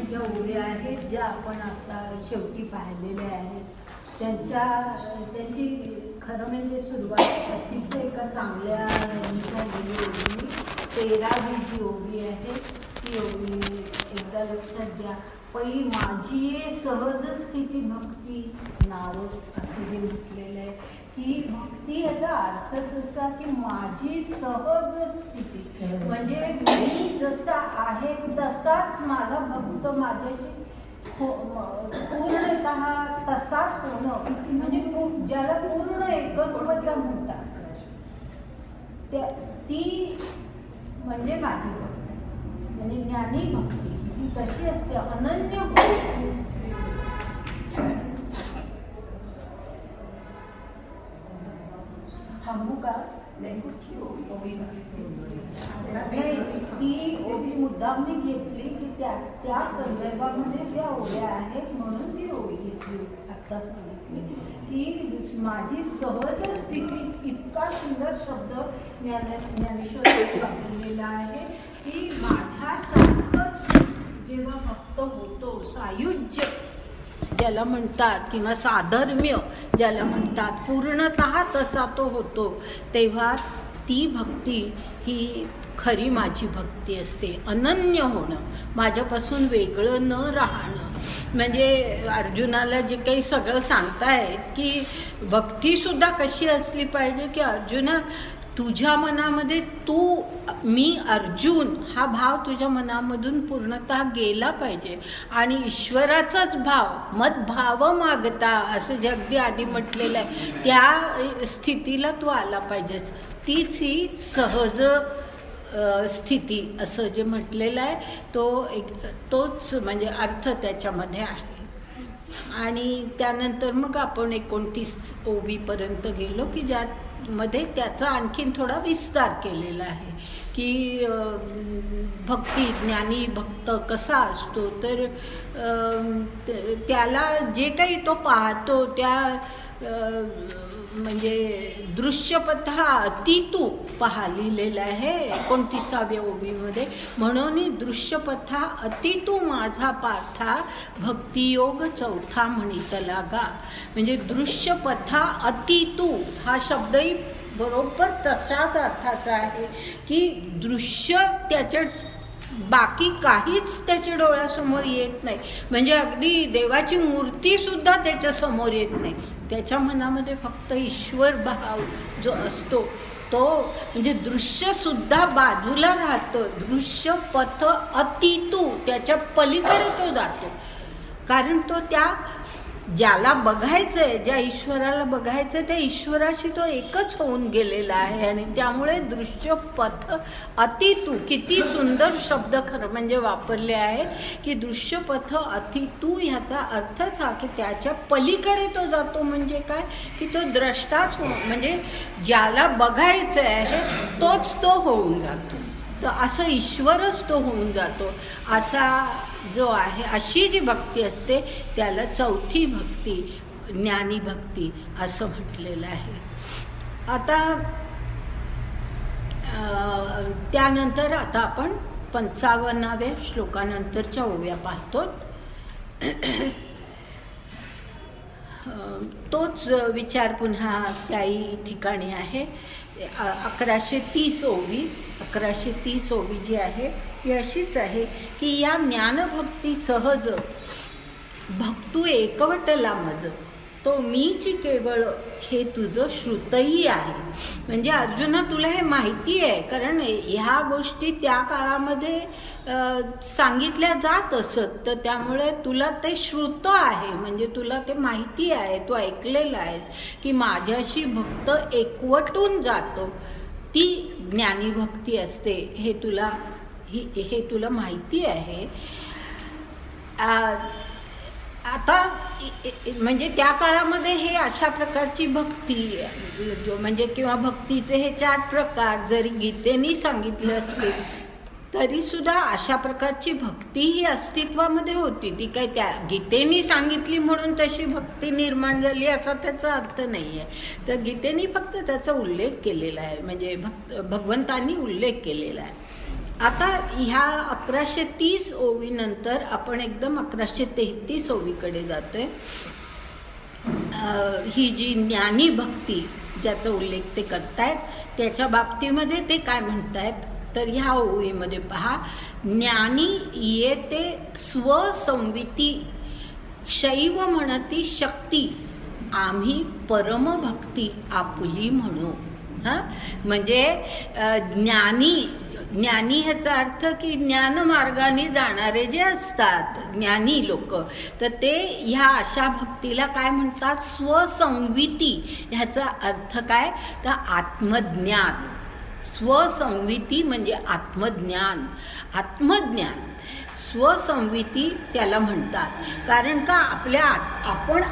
ज्या ओव्या आहेत ज्या आपण आता शेवटी पाहिलेल्या आहेत त्यांची खरं म्हणजे सुरुवात अतिशय एका चांगल्या झालेली ओवी 13वी जी ओवी आहे ती ओवी एकदा लक्षात घ्या. पै माझी सहज स्थिती भक्ती नाव असं जे म्हटलेलं आहे ही भक्ती याचा अर्थच असा की माझी सहज स्थिती म्हणजे मी जसा आहे तसाच माझा भक्त माझ्याशी पूर्णतः तसाच होणं म्हणजे ज्याला पूर्ण एकत्वता म्हणतात ती म्हणजे माझी भक्ती म्हणजे ज्ञानी भक्ती ही कशी असते अनन्य भक्ती. थांबू का ती ओवी मुद्दाम मी घेतली की त्या संदर्भामध्ये त्या ओव्या आहेत म्हणून ती ओवी घेतली आत्ता सांगितली की माझी सहज स्थिती इतका सुंदर शब्द ज्ञानेश्वर वापरलेला आहे की माझ्यासारखंच जेव्हा भक्त होतो सायुज्य ज्याला म्हणतात किंवा साधर्म्य ज्याला म्हणतात पूर्णतः तसा तो होतो तेव्हा ती भक्ती ही खरी माझी भक्ती असते. अनन्य होणं माझ्यापासून वेगळं न राहणं म्हणजे अर्जुनाला जे काही सगळं सांगतायत की भक्तीसुद्धा कशी असली पाहिजे की अर्जुना तुझ्या मनामध्ये मी अर्जुन हा भाव तुझ्या मनामधून पूर्णतः गेला पाहिजे आणि ईश्वराचाच भाव मदभाव मागता असं जे अगदी आधी म्हटलेलं आहे त्या स्थितीला तू आला पाहिजेस. तीच ही सहज स्थिती असं जे म्हटलेलं आहे तोच म्हणजे अर्थ त्याच्यामध्ये आहे. आणि त्यानंतर मग आपण 29 ओवीपर्यंत गेलो की ज्यामध्ये त्याचा आणखीन थोडा विस्तार केलेला आहे की भक्ती ज्ञानी भक्त कसा असतो तर त्याला जे काही तो पाहतो त्या म्हणजे दृश्यपथा अतितू पहा लिहिलेलं आहे 29व्या ओवीमध्ये. म्हणून दृश्यपथा अतितू माझा पार्था भक्तियोग चौथा म्हणित लागा. म्हणजे दृश्यपथा अतितू हा शब्दही बरोबर तशाच अर्थाचा आहे की दृश्य त्याच्या बाकी काहीच त्याच्या डोळ्यासमोर येत नाही म्हणजे अगदी देवाची मूर्तीसुद्धा त्याच्यासमोर येत नाही. त्याच्या मनामध्ये फक्त ईश्वर भाव जो असतो तो म्हणजे दृश्यसुद्धा बाजूला राहतं. दृश्य पथ अतितू त्याच्या पलीकडे तो जातो कारण तो त्या ज्याला बघायचं आहे ज्या ईश्वराला बघायचं आहे त्या ईश्वराशी तो एकच होऊन गेलेला आहे आणि त्यामुळे दृश्य पथ अतितू किती सुंदर शब्द खरं म्हणजे वापरले आहेत की दृश्यपथ अतितू ह्याचा अर्थच हा की त्याच्या पलीकडे तो जातो. म्हणजे काय की तो द्रष्टाच म्हणजे ज्याला बघायचं आहे तोच तो होऊन जातो. तर असं ईश्वरच तो होऊन जातो. असा जो आहे अशी जी भक्ती असते त्याला चौथी भक्ती ज्ञानी भक्ती असं म्हटलेलं आहे. आता त्यानंतर आता आपण 55व्या श्लोकानंतरच्या ओव्या पाहतो. तोच विचार पुन्हा त्याही ठिकाणी आहे. 1130 ओवी 1130 ओवी जी आहे ती अशीच आहे की या ज्ञानभक्ती सहज भक्तू एकवटला मज तो मीच केवळ हे तुझं श्रुतही आहे. म्हणजे अर्जुना तुला हे माहिती आहे कारण ह्या गोष्टी त्या काळामध्ये सांगितल्या जात असत तर त्यामुळे तुला ते श्रुत आहे म्हणजे तुला ते माहिती आहे तू ऐकलेलं आहेस की माझ्याशी भक्त एकवटून जातो ती ज्ञानी भक्ती असते हे तुला माहिती आहे. आता म्हणजे त्या काळामध्ये हे अशा प्रकारची भक्ती म्हणजे किंवा भक्तीचे हे 4 प्रकार जरी गीतेने सांगितले असले तरी सुद्धा अशा प्रकारची भक्ती ही अस्तित्वामध्ये होती. ती काय त्या गीतेने सांगितली म्हणून तशी भक्ती निर्माण झाली असा त्याचा अर्थ नाही आहे. तर गीतेने फक्त त्याचा उल्लेख केलेला आहे म्हणजे भगवंतांनी उल्लेख केलेला आहे. आता ह्या 1130 ओवीनंतर आपण एकदम 1133 ओवीकडे जातोय. ही जी ज्ञानी भक्ती ज्याचा उल्लेख ते करतायत त्याच्या बाबतीमध्ये ते काय म्हणतायत तर ह्या ओवीमध्ये पहा, ज्ञानी येते स्वसंविती शैव म्हणती शक्ती आम्ही परमभक्ती आपुली म्हणू. म्हणजे ज्ञानी ह्याचा अर्थ की ज्ञानमार्गाने जाणारे जे असतात ज्ञानी लोक, तर ते ह्या अशा भक्तीला काय म्हणतात, स्वसंविती. ह्याचा अर्थ काय तर आत्मज्ञान. स्वसंविती म्हणजे आत्मज्ञान. स्वसंविती त्याला म्हणतात. कारण का आपण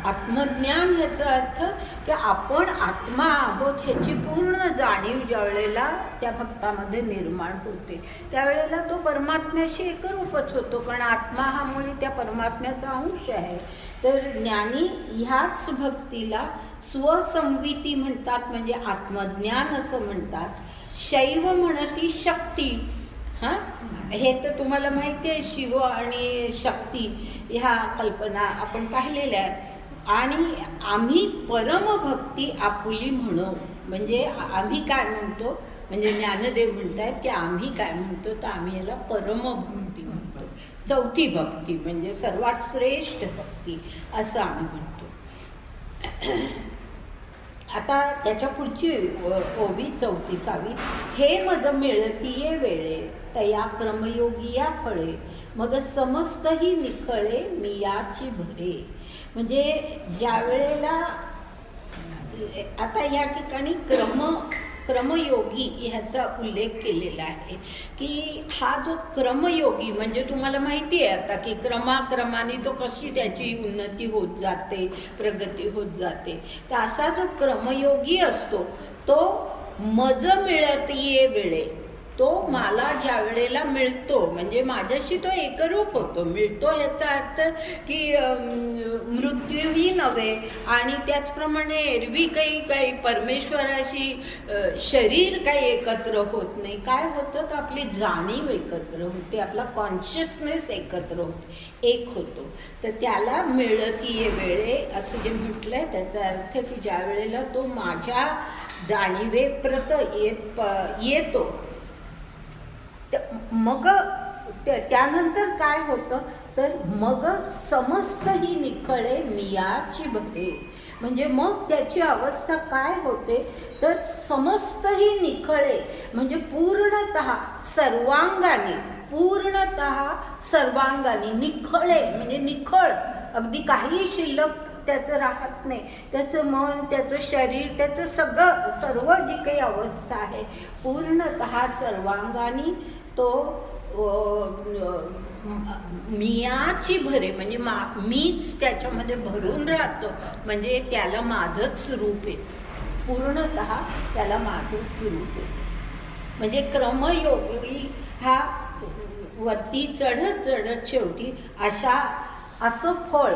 आत्मज्ञान ह्याचा अर्थ की आपण आत्मा आहोत ह्याची पूर्ण जाणीव ज्या वेळेला त्या भक्तामध्ये निर्माण होते त्यावेळेला तो परमात्म्याशी एकरूपच होतो, कारण आत्मा हा मुळी त्या परमात्म्याचा अंश आहे. तर ज्ञानी ह्याच भक्तीला स्वसंविती म्हणतात, म्हणजे आत्मज्ञान असं म्हणतात. शैव म्हणती शक्ती. हे तर तुम्हाला माहिती आहे, शिव आणि शक्ती ह्या कल्पना आपण पाहिलेल्या आहेत. आणि आम्ही परमभक्ती आपुली म्हणू. म्हणजे आम्ही काय म्हणतो, म्हणजे ज्ञानदेव म्हणतायत की आम्ही काय म्हणतो तर आम्ही याला परमभक्ती म्हणतो. चौथी भक्ती म्हणजे सर्वात श्रेष्ठ भक्ती असं आम्ही म्हणतो. आता त्याच्या पुढची ओवी 34वी. हे मज मिळतीये वेळे तया क्रमयोगी या फळे मग समस्तही निखळे मियाची भरे. म्हणजे ज्या वेळेला आता या ठिकाणी क्रमयोगी ह्याचा उल्लेख केलेला आहे की हा जो क्रमयोगी म्हणजे तुम्हाला माहिती आहे आता की क्रमाक्रमाने तो कशी त्याची उन्नती होत जाते, प्रगती होत जाते. तर असा जो क्रमयोगी असतो तो मज मिळतीये वेळे, तो मला ज्या वेळेला मिळतो म्हणजे माझ्याशी तो एकरूप होतो. मिळतो ह्याचा अर्थ की मृत्यूही नव्हे आणि त्याचप्रमाणे एरवी काही परमेश्वराशी शरीर काही एकत्र होत नाही. काय होतं तर आपली जाणीव एकत्र होते, आपला कॉन्शियसनेस एकत्र होते, एक होतो. तर त्याला मिळतीये वेळे असं जे म्हटलंय त्याचा अर्थ की ज्या वेळेला तो माझ्या जाणीवेप्रत येतो मग त्यानंतर काय होतं तर मग समस्त ही निखळे मियाची भरे. म्हणजे मग त्याची अवस्था काय होते तर समस्त ही निखळे म्हणजे पूर्णतः सर्वांगाने निखळे म्हणजे निखळ, अगदी काही शिल्लक त्याचं राहत नाही. त्याचं मन, त्याचं शरीर, त्याचं सर्व जी काही अवस्था आहे पूर्णतः सर्वांगाने तो मियाची भरे म्हणजे मीच त्याच्यामध्ये भरून राहतो. म्हणजे त्याला माझंच रूप येतं, पूर्णतः त्याला माझंच रूप येतं. म्हणजे क्रमयोगी हा वरती चढत शेवटी असं फळ,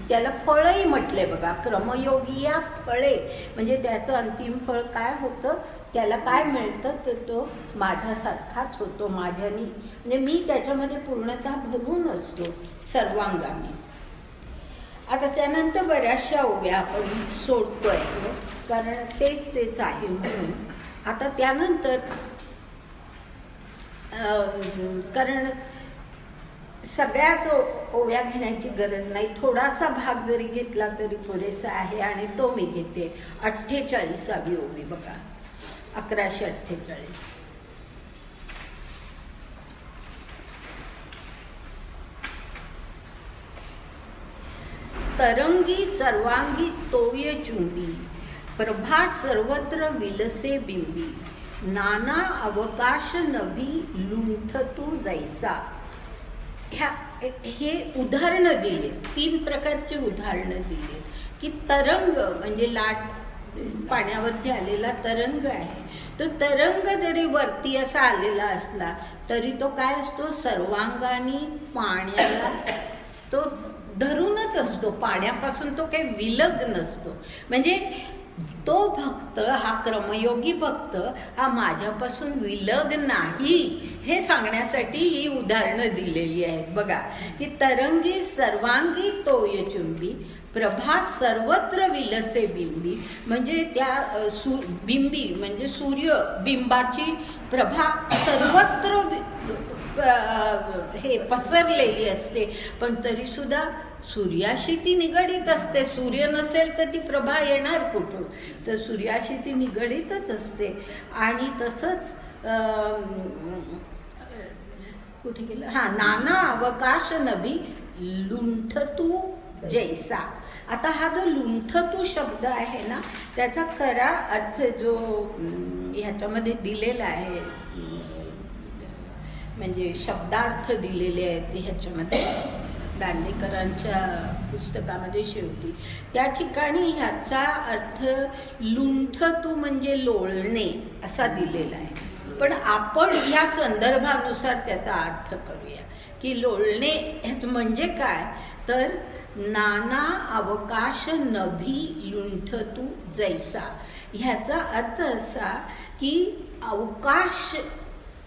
त्याला फळही म्हटले बघा. क्रमयोगी या फळे म्हणजे त्याचं अंतिम फळ काय होतं, त्याला काय मिळतं तर तो माझ्यासारखाच होतो, माझ्यानी म्हणजे मी त्याच्यामध्ये पूर्णतः भरून असतो सर्वांगाने. आता त्यानंतर बऱ्याचशा ओव्या आपण सोडतोय कारण तेच आहे म्हणून. आता त्यानंतर कारण सगळ्याच ओव्या घेण्याची गरज नाही, थोडासा भाग जरी घेतला तरी पुरेसा आहे आणि तो मी घेते. 48वी ओवी बघा, 1148. तरंगी सर्वांगी तोय चुंबी प्रभा सर्वत्र विलसे बिंबी नाना अवकाश नभी लुंठतू जैसा. हे उदाहरणं दिली, 3 प्रकारची उदाहरणं दिली की तरंग म्हणजे लाट, पाण्यावरती आलेला तरंग आहे. तो तरंग जरी वरती असा आलेला असला तरी तो काय असतो, सर्वांगाने पाण्याला तो धरूनच असतो, पाण्यापासून तो काही विलग नसतो. म्हणजे तो भक्त, हा क्रमयोगी भक्त हा माझ्यापासून विलग नाही हे सांगण्यासाठी ही उदाहरणं दिलेली आहेत. बघा की तरंगी सर्वांगी तोयचुंबी प्रभा सर्वत्र विलसे बिंबी, म्हणजे त्या बिंबी म्हणजे सूर्य बिंबाची प्रभा सर्वत्र हे पसरलेली असते, पण तरी सुद्धा सूर्याशी ती निगडीत असते. सूर्य नसेल तर ती प्रभा येणार कुठून? तर सूर्याशी ती निगडीतच असते. आणि तसंच कुठे गेलं, नाना अवकाश नभी लुंठतू जैसा. आता हा जो लुंठतू शब्द आहे ना, त्याचा खरा अर्थ जो ह्याच्यामध्ये दिलेला आहे, म्हणजे शब्दार्थ दिलेले आहेत ह्याच्यामध्ये दांडेकरांच्या पुस्तकामध्ये शेवटी, त्या ठिकाणी ह्याचा अर्थ लुंठतू म्हणजे लोळणे असा दिलेला आहे. पण आपण ह्या संदर्भानुसार त्याचा अर्थ करूया की लोळणे ह्याचं म्हणजे काय, तर नाना अवकाश नभी लुंठतू जैसा. ह्याचा अर्थ असा की अवकाश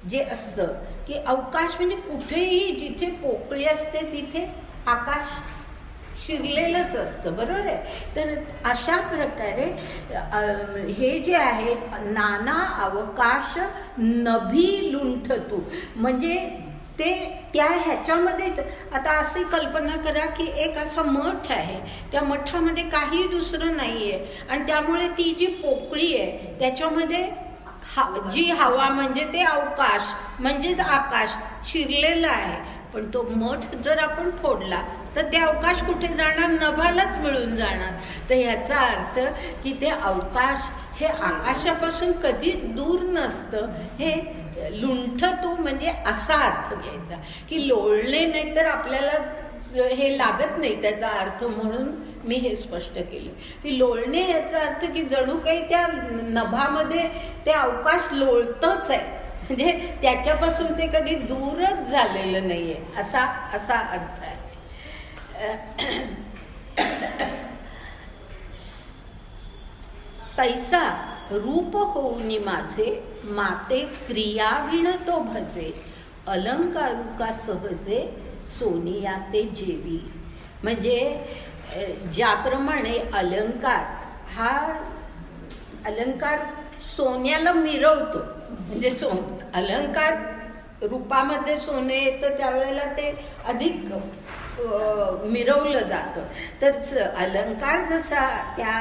जे असतं, की अवकाश म्हणजे कुठेही जिथे पोकळी असते तिथे आकाश शिरलेलंच असतं, बरोबर आहे. तर अशा प्रकारे हे जे आहे नाना अवकाश नभी लुंठतू म्हणजे ते त्या ह्याच्यामध्येच. आता अशी कल्पना करा की एक असा मठ आहे, त्या मठामध्ये काही दुसरं नाही आहे, आणि त्यामुळे ती जी पोकळी आहे त्याच्यामध्ये जी हवा म्हणजे ते अवकाश म्हणजेच आकाश शिरलेलं आहे. पण तो मठ जर आपण फोडला तर ते अवकाश कुठे जाणार? नभालाच मिळून जाणार. तर ह्याचा अर्थ की ते अवकाश हे आकाशापासून कधी दूर नसतं. हे लुंठतू म्हणजे असा अर्थ घ्यायचा की लोळणे नाही तर आपल्याला हे लागत नाही त्याचा अर्थ, म्हणून मी हे स्पष्ट केलं की लोळणे याचा अर्थ की जणू काही त्या नभामध्ये ते अवकाश लोळतच आहे, म्हणजे त्याच्यापासून ते कधी दूरच झालेलं नाही आहे, असा अर्थ आहे. तैसा रूप होऊनी माझे माते क्रियाविण तो भजे अलंकारू का सहजे सोनिया ते जेवी. म्हणजे ज्याप्रमाणे अलंकार सोन्याला मिरवतो, म्हणजे अलंकार रूपामध्ये सोने येतं त्यावेळेला ते अधिक मिरवलं जातं. तर अलंकार जसा त्या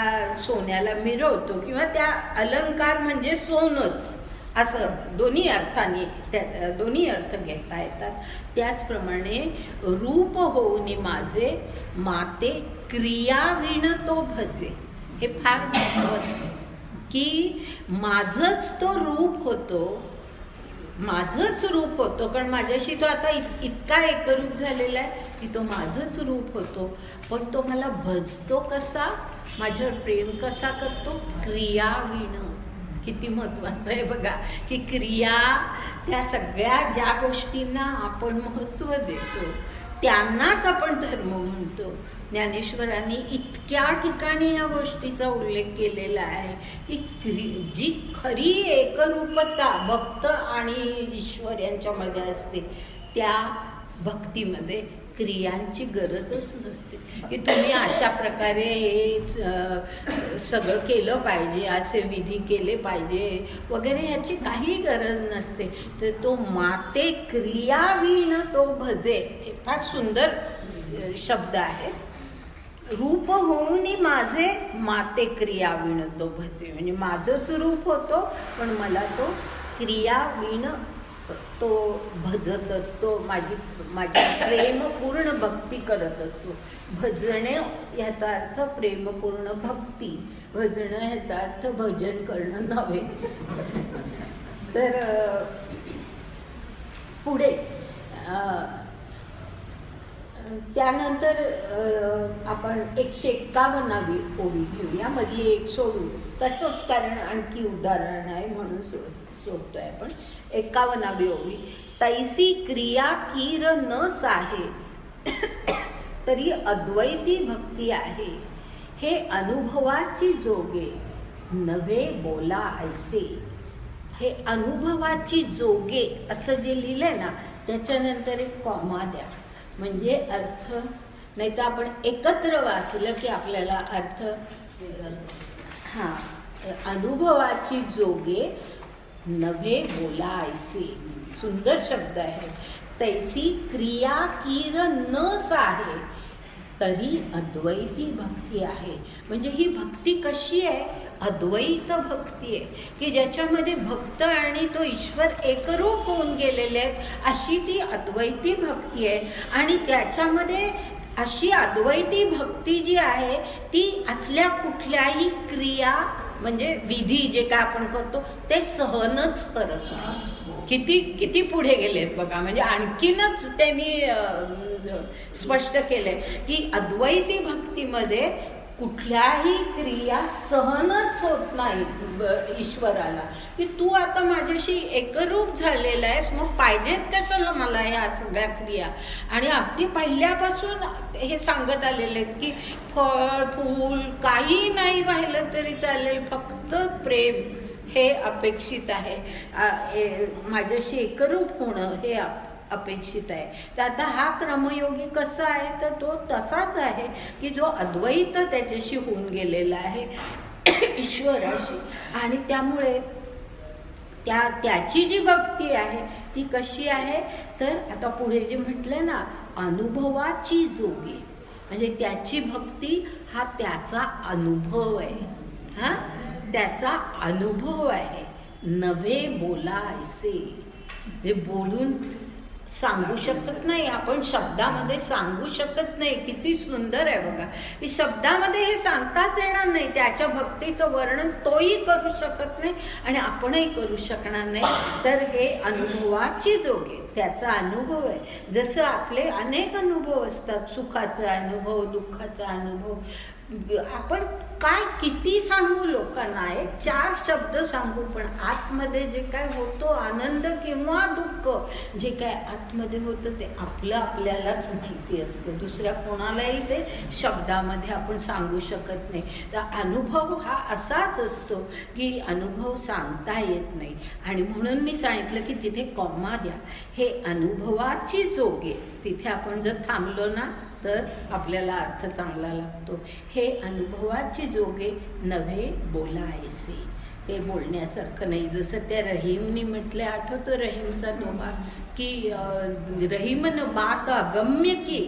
सोन्याला मिरवतो किंवा त्या अलंकार म्हणजे सोनच, असं दोन्ही अर्थ घेता येतात. त्याचप्रमाणे रूप होऊनी माझे माते क्रियाविण तो भजे. हे फार महत्त्वाचं आहे की माझंच तो रूप होतो, माझंच रूप होतो, कारण माझ्याशी तो आता इतका एकरूप झालेला आहे की तो माझंच रूप होतो. पण तो मला भजतो कसा, माझ्यावर प्रेम कसा करतो? क्रियाविण. किती महत्त्वाचं आहे बघा की क्रिया, त्या सगळ्या ज्या गोष्टींना आपण महत्त्व देतो त्यांनाच आपण धर्म म्हणतो. ज्ञानेश्वरांनी इतक्या ठिकाणी या गोष्टीचा उल्लेख केलेला आहे की जी खरी एकरूपता भक्त आणि ईश्वर यांच्यामध्ये असते, त्या भक्तीमध्ये क्रियांची गरजच नसते की तुम्ही अशा प्रकारे हे सगळं केलं पाहिजे, असे विधी केले पाहिजे वगैरे, ह्याची काही गरज नसते. तर तो माते क्रियाविण तो भजे, हे फार सुंदर शब्द आहे. रूप होऊनी माझे माते क्रियाविण तो भजे, म्हणजे माझंच रूप होतो पण मला तो क्रियाविण तो भजत असतो, माझी प्रेमपूर्ण भक्ती करत असतो. भजणे ह्याचा अर्थ प्रेमपूर्ण भक्ती, भजणं ह्याचा अर्थ भजन करणं नव्हे. तर पुढे त्यानंतर आपण 151वी ओवी घेऊया, मधली एक सोडू, तसंच कारण आणखी उदाहरण आहे म्हणून सोडतोय आपण. 51वी ओवी. तैसी क्रिया कीर न साहे तरी अद्वैती भक्ती आहे, हे अनुभवाची जोगे नव्हे बोला ऐसे. हे अनुभवाची जोगे असं जे लिहिलंय ना, त्याच्यानंतर एक कॉमा द्या, म्हणजे अर्थ. नाही तर आपण एकत्र वाचलं की आपल्याला अर्थ. हां, अनुभवाची जोगे नव्हे बोला ऐसे. सुंदर शब्द आहे. तैसी क्रिया कीर न साहे तरी अद्वैती भक्ती आहे. म्हणजे ही भक्ती कशी आहे? अद्वैत भक्ती आहे, की ज्याच्यामध्ये भक्त आणि तो ईश्वर एकरूप होऊन गेलेले आहेत, अशी ती अद्वैती भक्ती आहे. आणि त्याच्यामध्ये अशी अद्वैती भक्ती जी आहे ती असल्या कुठल्याही क्रिया म्हणजे विधी जे काय आपण करतो ते सहनच करत नाही. किती किती पुढे गेलेत बघा. म्हणजे आणखीनच त्यांनी स्पष्ट केलंय की अद्वैती भक्तीमध्ये कुठल्याही क्रिया सहनच होत नाही ईश्वराला, की तू आता माझ्याशी एकरूप झालेला आहेस, मग पाहिजेत कशाला मला ह्या सगळ्या क्रिया. आणि अगदी पहिल्यापासून हे सांगत आलेले आहेत की फळ फूल काही नाही वाहिलं तरी चालेल, फक्त प्रेम हे अपेक्षित आहे. माझ्याशी एकरूप होणं हे अपेक्षित आहे. तर आता हा क्रमयोगी कसा आहे? तर तो तसाच आहे की जो अद्वैत त्याच्याशी होऊन गेलेला आहे ईश्वराशी. आणि त्यामुळे त्याची जी भक्ती आहे ती कशी आहे? तर आता पुढे जे म्हटलं ना, अनुभवाची जोगी, म्हणजे त्याची भक्ती हा त्याचा अनुभव आहे. हा त्याचा अनुभव आहे. नव्हे बोला ऐसे, जे बोलून सांगू शकत नाही आपण, शब्दामध्ये सांगू शकत नाही. किती सुंदर आहे बघा. की शब्दामध्ये हे सांगताच येणार नाही. त्याच्या भक्तीचं वर्णन तोही करू शकत नाही आणि आपणही करू शकणार नाही. तर हे अनुभवाची जोगे, त्याचा अनुभव आहे. जसं आपले अनेक अनुभव असतात, सुखाचा अनुभव, दुःखाचा अनुभव. आपण काय किती सांगू लोकांना, एक 4 शब्द सांगू, पण आतमध्ये जे काय होतो आनंद किंवा दुःख, जे काय आतमध्ये होतं ते आपल्यालाच माहिती असतं. दुसऱ्या कोणालाही ते शब्दामध्ये आपण सांगू शकत नाही. तर अनुभव हा असाच असतो की अनुभव सांगता येत नाही. आणि म्हणून मी सांगितलं की तिथे कॉमा द्या. हे अनुभवाची जोगे, तिथे आपण जर थांबलो ना तर आपल्याला अर्थ चांगला लागतो. हे अनुभवाची जोगे नव्हे बोलायचे, ते बोलण्यासारखं नाही. जसं त्या रहीमनी म्हटलं, आठवतो रहीमचा दोहा की रहीमन बात अगम्य की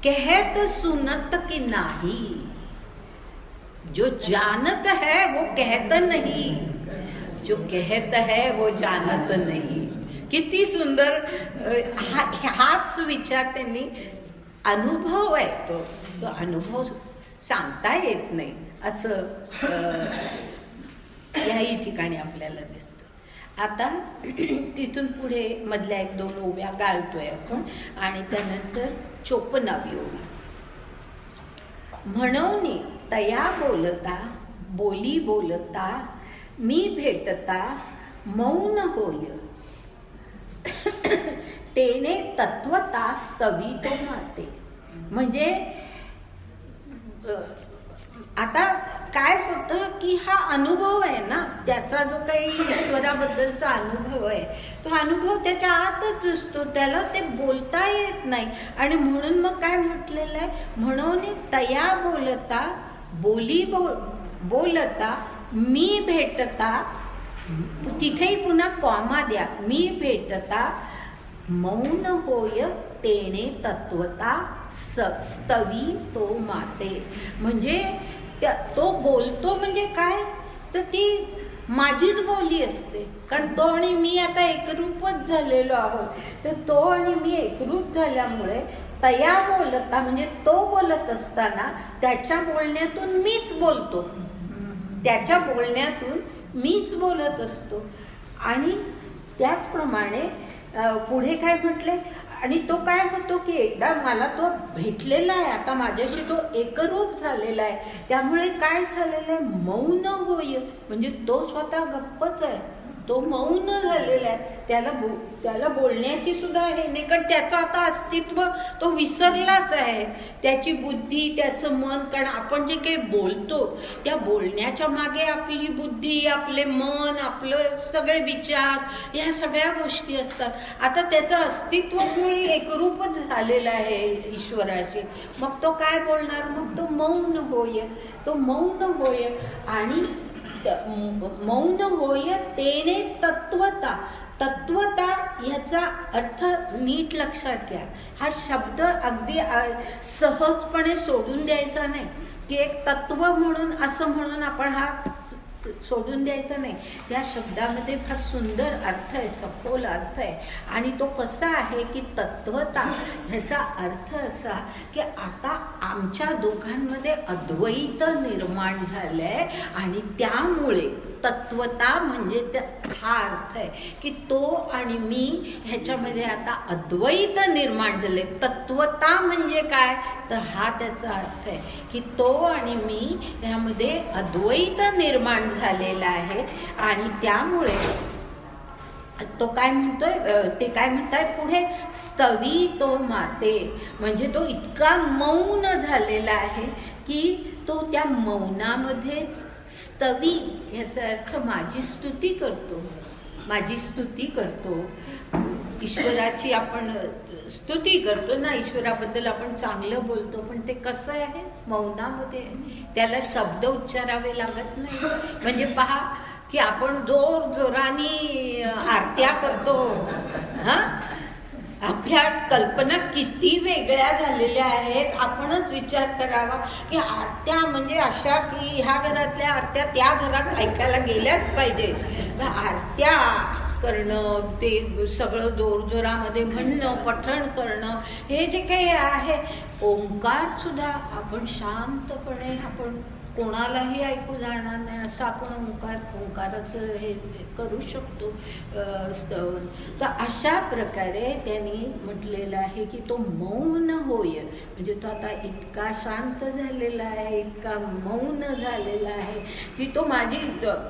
कहत सुनत की नाही, जो जानत है वो कहत नहीं, जो कहत है वो जानत नहीं. किती सुंदर. हाच विचार त्यांनी, अनुभव आहे तो अनुभव सांगता येत नाही असं याही ठिकाणी आपल्याला दिसतं. आता तिथून पुढे मधल्या 1-2 ओव्या गाळतोय आपण आणि त्यानंतर 54वी ओवी. म्हणून तया बोलता बोली बोलता मी भेटता मौन होय, तेने तत्वता स्तवी तो माते. म्हणजे आता काय होतं की हा अनुभव आहे ना, त्याचा जो काही ईश्वराबद्दलचा अनुभव आहे, तो अनुभव त्याच्या आतच असतो, त्याला ते बोलता येत नाही. आणि म्हणून मग काय म्हटलेलं आहे, म्हणून तया बोलता बोली बोलता मी भेटता, तिथेही पुन्हा कॉमा द्या, मी भेटता मौन होय तेने तत्वता स्तवी तो माते. म्हणजे तो बोलतो म्हणजे काय, तर ती माझीच बोली असते. कारण तो आणि मी आता एकरूपच झालेलो आहोत. तर तो आणि मी एकरूप झाल्यामुळे तया बोलता म्हणजे तो बोलत असताना त्याच्या बोलण्यातून मीच बोलतो, त्याच्या बोलण्यातून मीच बोलत असतो. आणि त्याचप्रमाणे पुढे काय म्हटले, आणि तो काय होतो की एकदा मला तो भेटलेला आहे, आता माझ्याशी तो एकरूप झालेला आहे, त्यामुळे काय झालेलं आहे, मौन होय, म्हणजे तो स्वतः गप्पच आहे. तो मौन झालेला आहे, त्याला बोलण्याची सुद्धा हे नाही, कारण त्याचं आता अस्तित्व तो विसरलाच आहे. त्याची बुद्धी, त्याचं मन, कारण आपण जे काही बोलतो त्या बोलण्याच्या मागे आपली बुद्धी, आपले मन, आपलं सगळे विचार, या सगळ्या गोष्टी असतात. आता त्याचं अस्तित्व मुळी एकरूपच झालेलं आहे ईश्वराशी. मग तो काय बोलणार? मग तो मौन होय, तो मौन होय. आणि मौन होय तेने तत्वता. तत्वता ह्याचा अर्थ नीट लक्षात घ्या. हा शब्द अगदी सहजपणे सोडून द्यायचा नाही, की एक तत्व म्हणून असं म्हणून आपण हा सोडून द्यायचा नाही. त्या शब्दामध्ये फार सुंदर अर्थ आहे, सखोल अर्थ आहे. आणि तो कसा आहे की तत्वता ह्याचा अर्थ असा की आता आमच्या दोघांमध्ये अद्वैत निर्माण झालंय आणि त्यामुळे तत्वता म्हणजे हा अर्थ आहे की तो आणि मी ह्याच्यामध्ये आता अद्वैत निर्माण झाले. तत्वता म्हणजे काय तर हा त्याचा अर्थ आहे की तो आणि मी ह्यामध्ये अद्वैत निर्माण झालेला आहे. आणि त्यामुळे तो काय म्हणतोय, ते काय म्हणताय पुढे, स्तवी तो माते. म्हणजे तो इतका मौन झालेला आहे की तो त्या मौनामध्येच स्तवी ह्याचा अर्थ माझी स्तुती करतो, माझी स्तुती करतो. ईश्वराची आपण स्तुती करतो ना, ईश्वराबद्दल आपण चांगलं बोलतो, पण ते कसं आहे मौनामध्ये. त्याला शब्द उच्चारावे लागत नाही. म्हणजे पहा की आपण जोराने आरत्या करतो, हां, आपल्या कल्पना किती वेगळ्या झालेल्या आहेत. आपणच विचार करावा की आरत्या म्हणजे अशा की ह्या घरातल्या आरत्या त्या घरात ऐकायला गेल्याच पाहिजे. तर आरत्या करणं, ते सगळं जोरजोरामध्ये म्हणणं, पठण करणं, हे जे काही आहे. ओंकार सुद्धा आपण शांतपणे आपण कोणालाही ऐकू जाणार नाही असं आपण ओंकाराचं हे करू शकतो स्तवन. तर अशा प्रकारे त्यांनी म्हटलेलं आहे की तो मौन होय. म्हणजे तो आता इतका शांत झालेला आहे, इतका मौन झालेला आहे की तो माझी,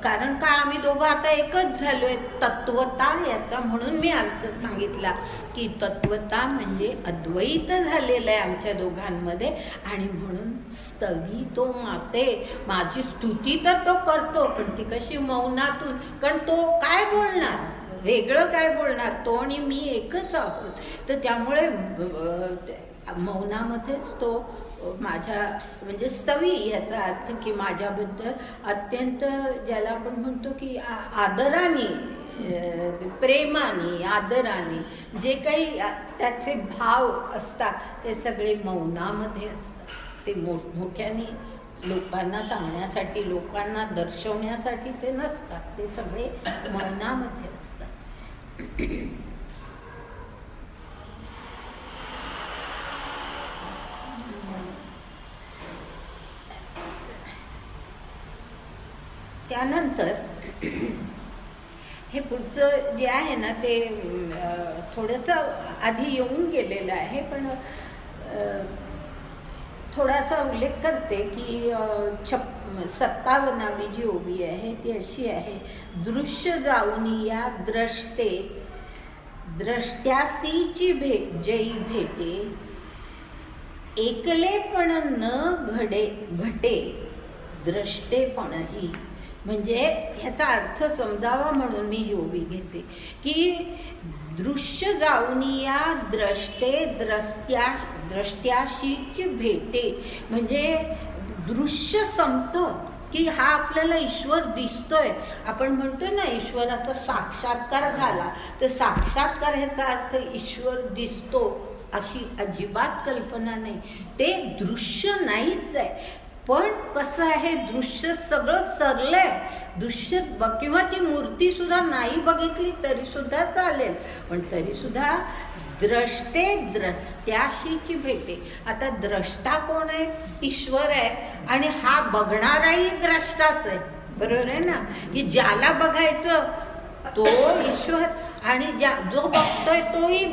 कारण का आम्ही दोघं आता एकच झालोय. तत्वता याचा म्हणून मी अर्थ सांगितला की तत्वता म्हणजे अद्वैत झालेलं आहे आमच्या दोघांमध्ये. आणि म्हणून स्तवी तो माते, माझी स्तुती तर तो करतो, पण ती कशी मौनातून. कारण तो काय बोलणार, वेगळं काय बोलणार, तो आणि मी एकच आहोत. तर त्यामुळे मौनामध्येच तो माझ्या म्हणजे स्तवी ह्याचा अर्थ की माझ्याबद्दल अत्यंत, ज्याला आपण म्हणतो की आदराने, प्रेमाने, आदराने जे काही त्याचे भाव असतात ते सगळे मौनामध्ये असतात. ते मोठमोठ्याने लोकांना सांगण्यासाठी, लोकांना दर्शवण्यासाठी ते नसतात, ते सगळे मौनामध्ये असतात. त्यानंतर हे पुढचं जे आहे ना ते थोडंसं आधी येऊन गेलेलं आहे, पण थोडासा उल्लेख करते की 57वी जी ओवी आहे ती अशी आहे, दृश्य जाऊनिया द्रष्टे द्रष्ट्यासीची भेट जई भेटे, एकलेपण न घटे द्रष्टेपणही. म्हणजे ह्याचा अर्थ समजावा म्हणून मी ही ओवी घेते की दृश्य जाऊनिया द्रष्टे द्रष्ट्याशीची भेटे. म्हणजे दृश्य संपतं की हा आपल्याला ईश्वर दिसतोय. आपण म्हणतोय ना ईश्वराचा साक्षात्कार झाला, तर साक्षात्कार ह्याचा अर्थ ईश्वर दिसतो अशी अजिबात कल्पना नाही. ते दृश्य नाहीच आहे. पण कसं आहे, दृश्य सगळं सरलंय. दृश्य किंवा ती मूर्ती सुद्धा नाही बघितली तरी सुद्धा चालेल, पण तरी सुद्धा द्रष्टे द्रष्ट्याशीची भेटे. आता द्रष्टा कोण आहे? ईश्वर आहे. आणि हा बघणाराही द्रष्टाच आहे, बरोबर आहे ना, की ज्याला बघायचं तो ईश्वर आणि जो बघतोय तोही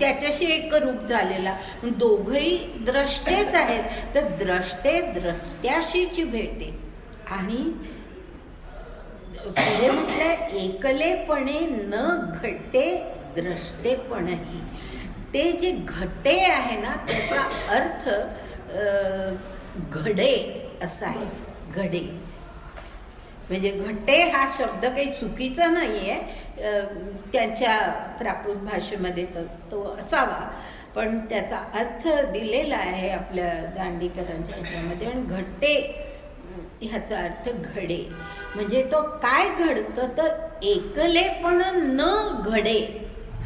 त्याच्याशी एक रूप झालेला. दोघंही द्रष्टेच आहेत. तर द्रष्टे द्रष्ट्याशीची भेटे. आणि पुढे म्हटलंय एकलेपणे न घटे द्रष्टेपणही. ते जे घटे आहे ना त्याचा अर्थ घडे असा आहे. घडे म्हणजे घटे हा शब्द काही चुकीचा नाही आहे, त्यांच्या प्राकृत भाषेमध्ये तर तो असावा, पण त्याचा अर्थ दिलेला आहे आपल्या दांडीकरांच्या ह्याच्यामध्ये. आणि घटे ह्याचा अर्थ घडे म्हणजे तो काय घडतं तर एकलेपण न घडे.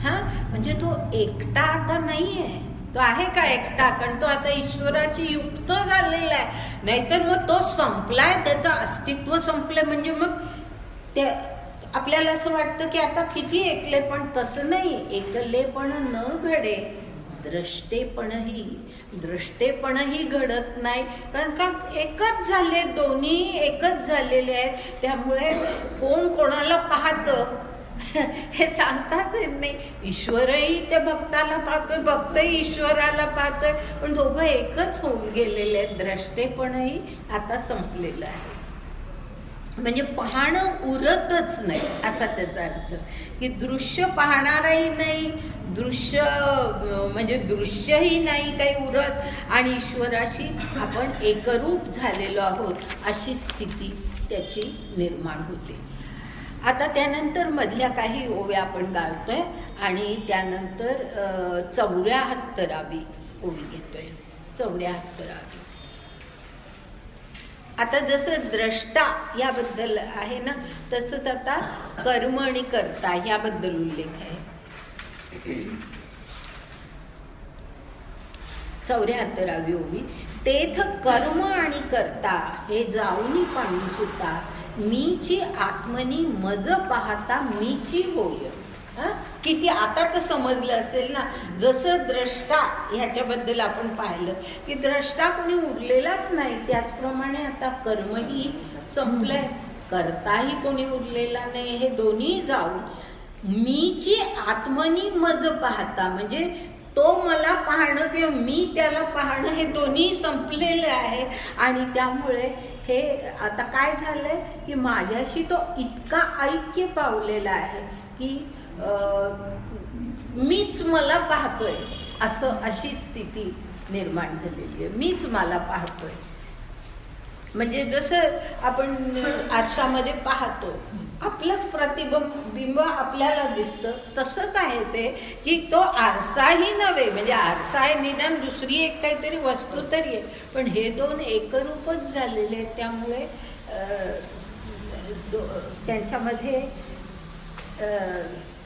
हा म्हणजे तो एकटा आता नाही आहे, तो आहे का एकटा, कारण तो आता ईश्वराशी युक्त झालेला आहे. नाहीतर मग तो संपलाय, त्याचं अस्तित्व संपलंय म्हणजे मग ते आपल्याला असं वाटतं की आता किती एकले, पण तसं नाही. एकलेपण न घडे द्रष्टेपणही घडत नाही, कारण का एकच झाले, दोन्ही एकच झालेले आहेत. त्यामुळे कोण कोणाला पाहतं हे सांगताच येत नाही. ईश्वरही ते भक्ताला पाहतोय, भक्तही ईश्वराला पाहतोय, पण दोघं एकच होऊन गेलेले आहेत. द्रष्टेपणही आता संपलेलं आहे. म्हणजे पाहणं उरतच नाही असा त्याचा अर्थ, की दृश्य पाहणारही नाही, दृश्य म्हणजे दृश्यही नाही काही उरत, आणि ईश्वराशी आपण एकरूप झालेलो आहोत अशी स्थिती त्याची निर्माण होते. आता त्यानंतर मधल्या काही ओव्या आपण गाळतोय आणि त्यानंतर 74वी ओवी घेतोय. 74वी. आता जसं द्रष्टा याबद्दल आहे ना, तसंच आता कर्म आणि कर्ता याबद्दल उल्लेख आहे. 74वी ओवी. तेथ कर्म आणि कर्ता हे जाऊनी पाणी सुटा, मीची आत्मनी मज पाहता मीची होय. किती आता तर समजलं असेल ना. जसं द्रष्टा ह्याच्याबद्दल आपण पाहिलं की द्रष्टा कोणी उरलेलाच नाही, त्याचप्रमाणे आता कर्मही संपलंय, कर्ताही कोणी उरलेला नाही. हे दोन्ही जाऊन मीची आत्मनी मज पाहता म्हणजे तो मला पाहणं किंवा मी त्याला पाहणं हे दोन्ही संपलेलं आहे. आणि त्यामुळे हे आता काय झालंय की माझ्याशी तो इतका ऐक्य पावलेला आहे की मीच मला पाहतोय अशी स्थिती निर्माण झालेली आहे. मीच मला पाहतोय म्हणजे जसं आपण आरशामध्ये पाहतो, आपलंच प्रतिबिंब आपल्याला दिसतं, तसंच आहे ते की तो आरसाही नव्हे. म्हणजे आरसा आहे निदान दुसरी एक काहीतरी वस्तू तरी आहे, पण हे दोन एकरूपच झालेले आहेत. त्यामुळे त्यांच्यामध्ये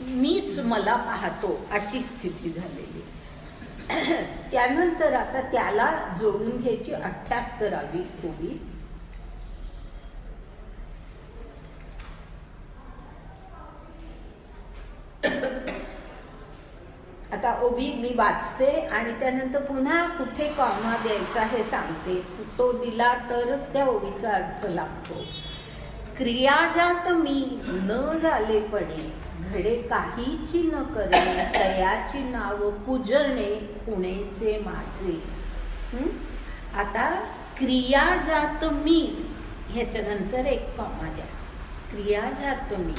मीच मला पाहतो अशी स्थिती झालेली. त्यानंतर आता त्याला जोडून घ्यायची 78वी ओवी. आता ओवी मी वाचते आणि त्यानंतर पुन्हा कुठे कॉमा द्यायचा हे सांगते. तो दिला तरच त्या ओवीचा अर्थ लागतो. क्रियाजात मी न झालेपणे, घडे काहीची न करणे, तयाची नाव पूजणे पुणेचे माझे. आता क्रियाजात मी ह्याच्यानंतर एक कॉमा द्या. क्रियाजात मी,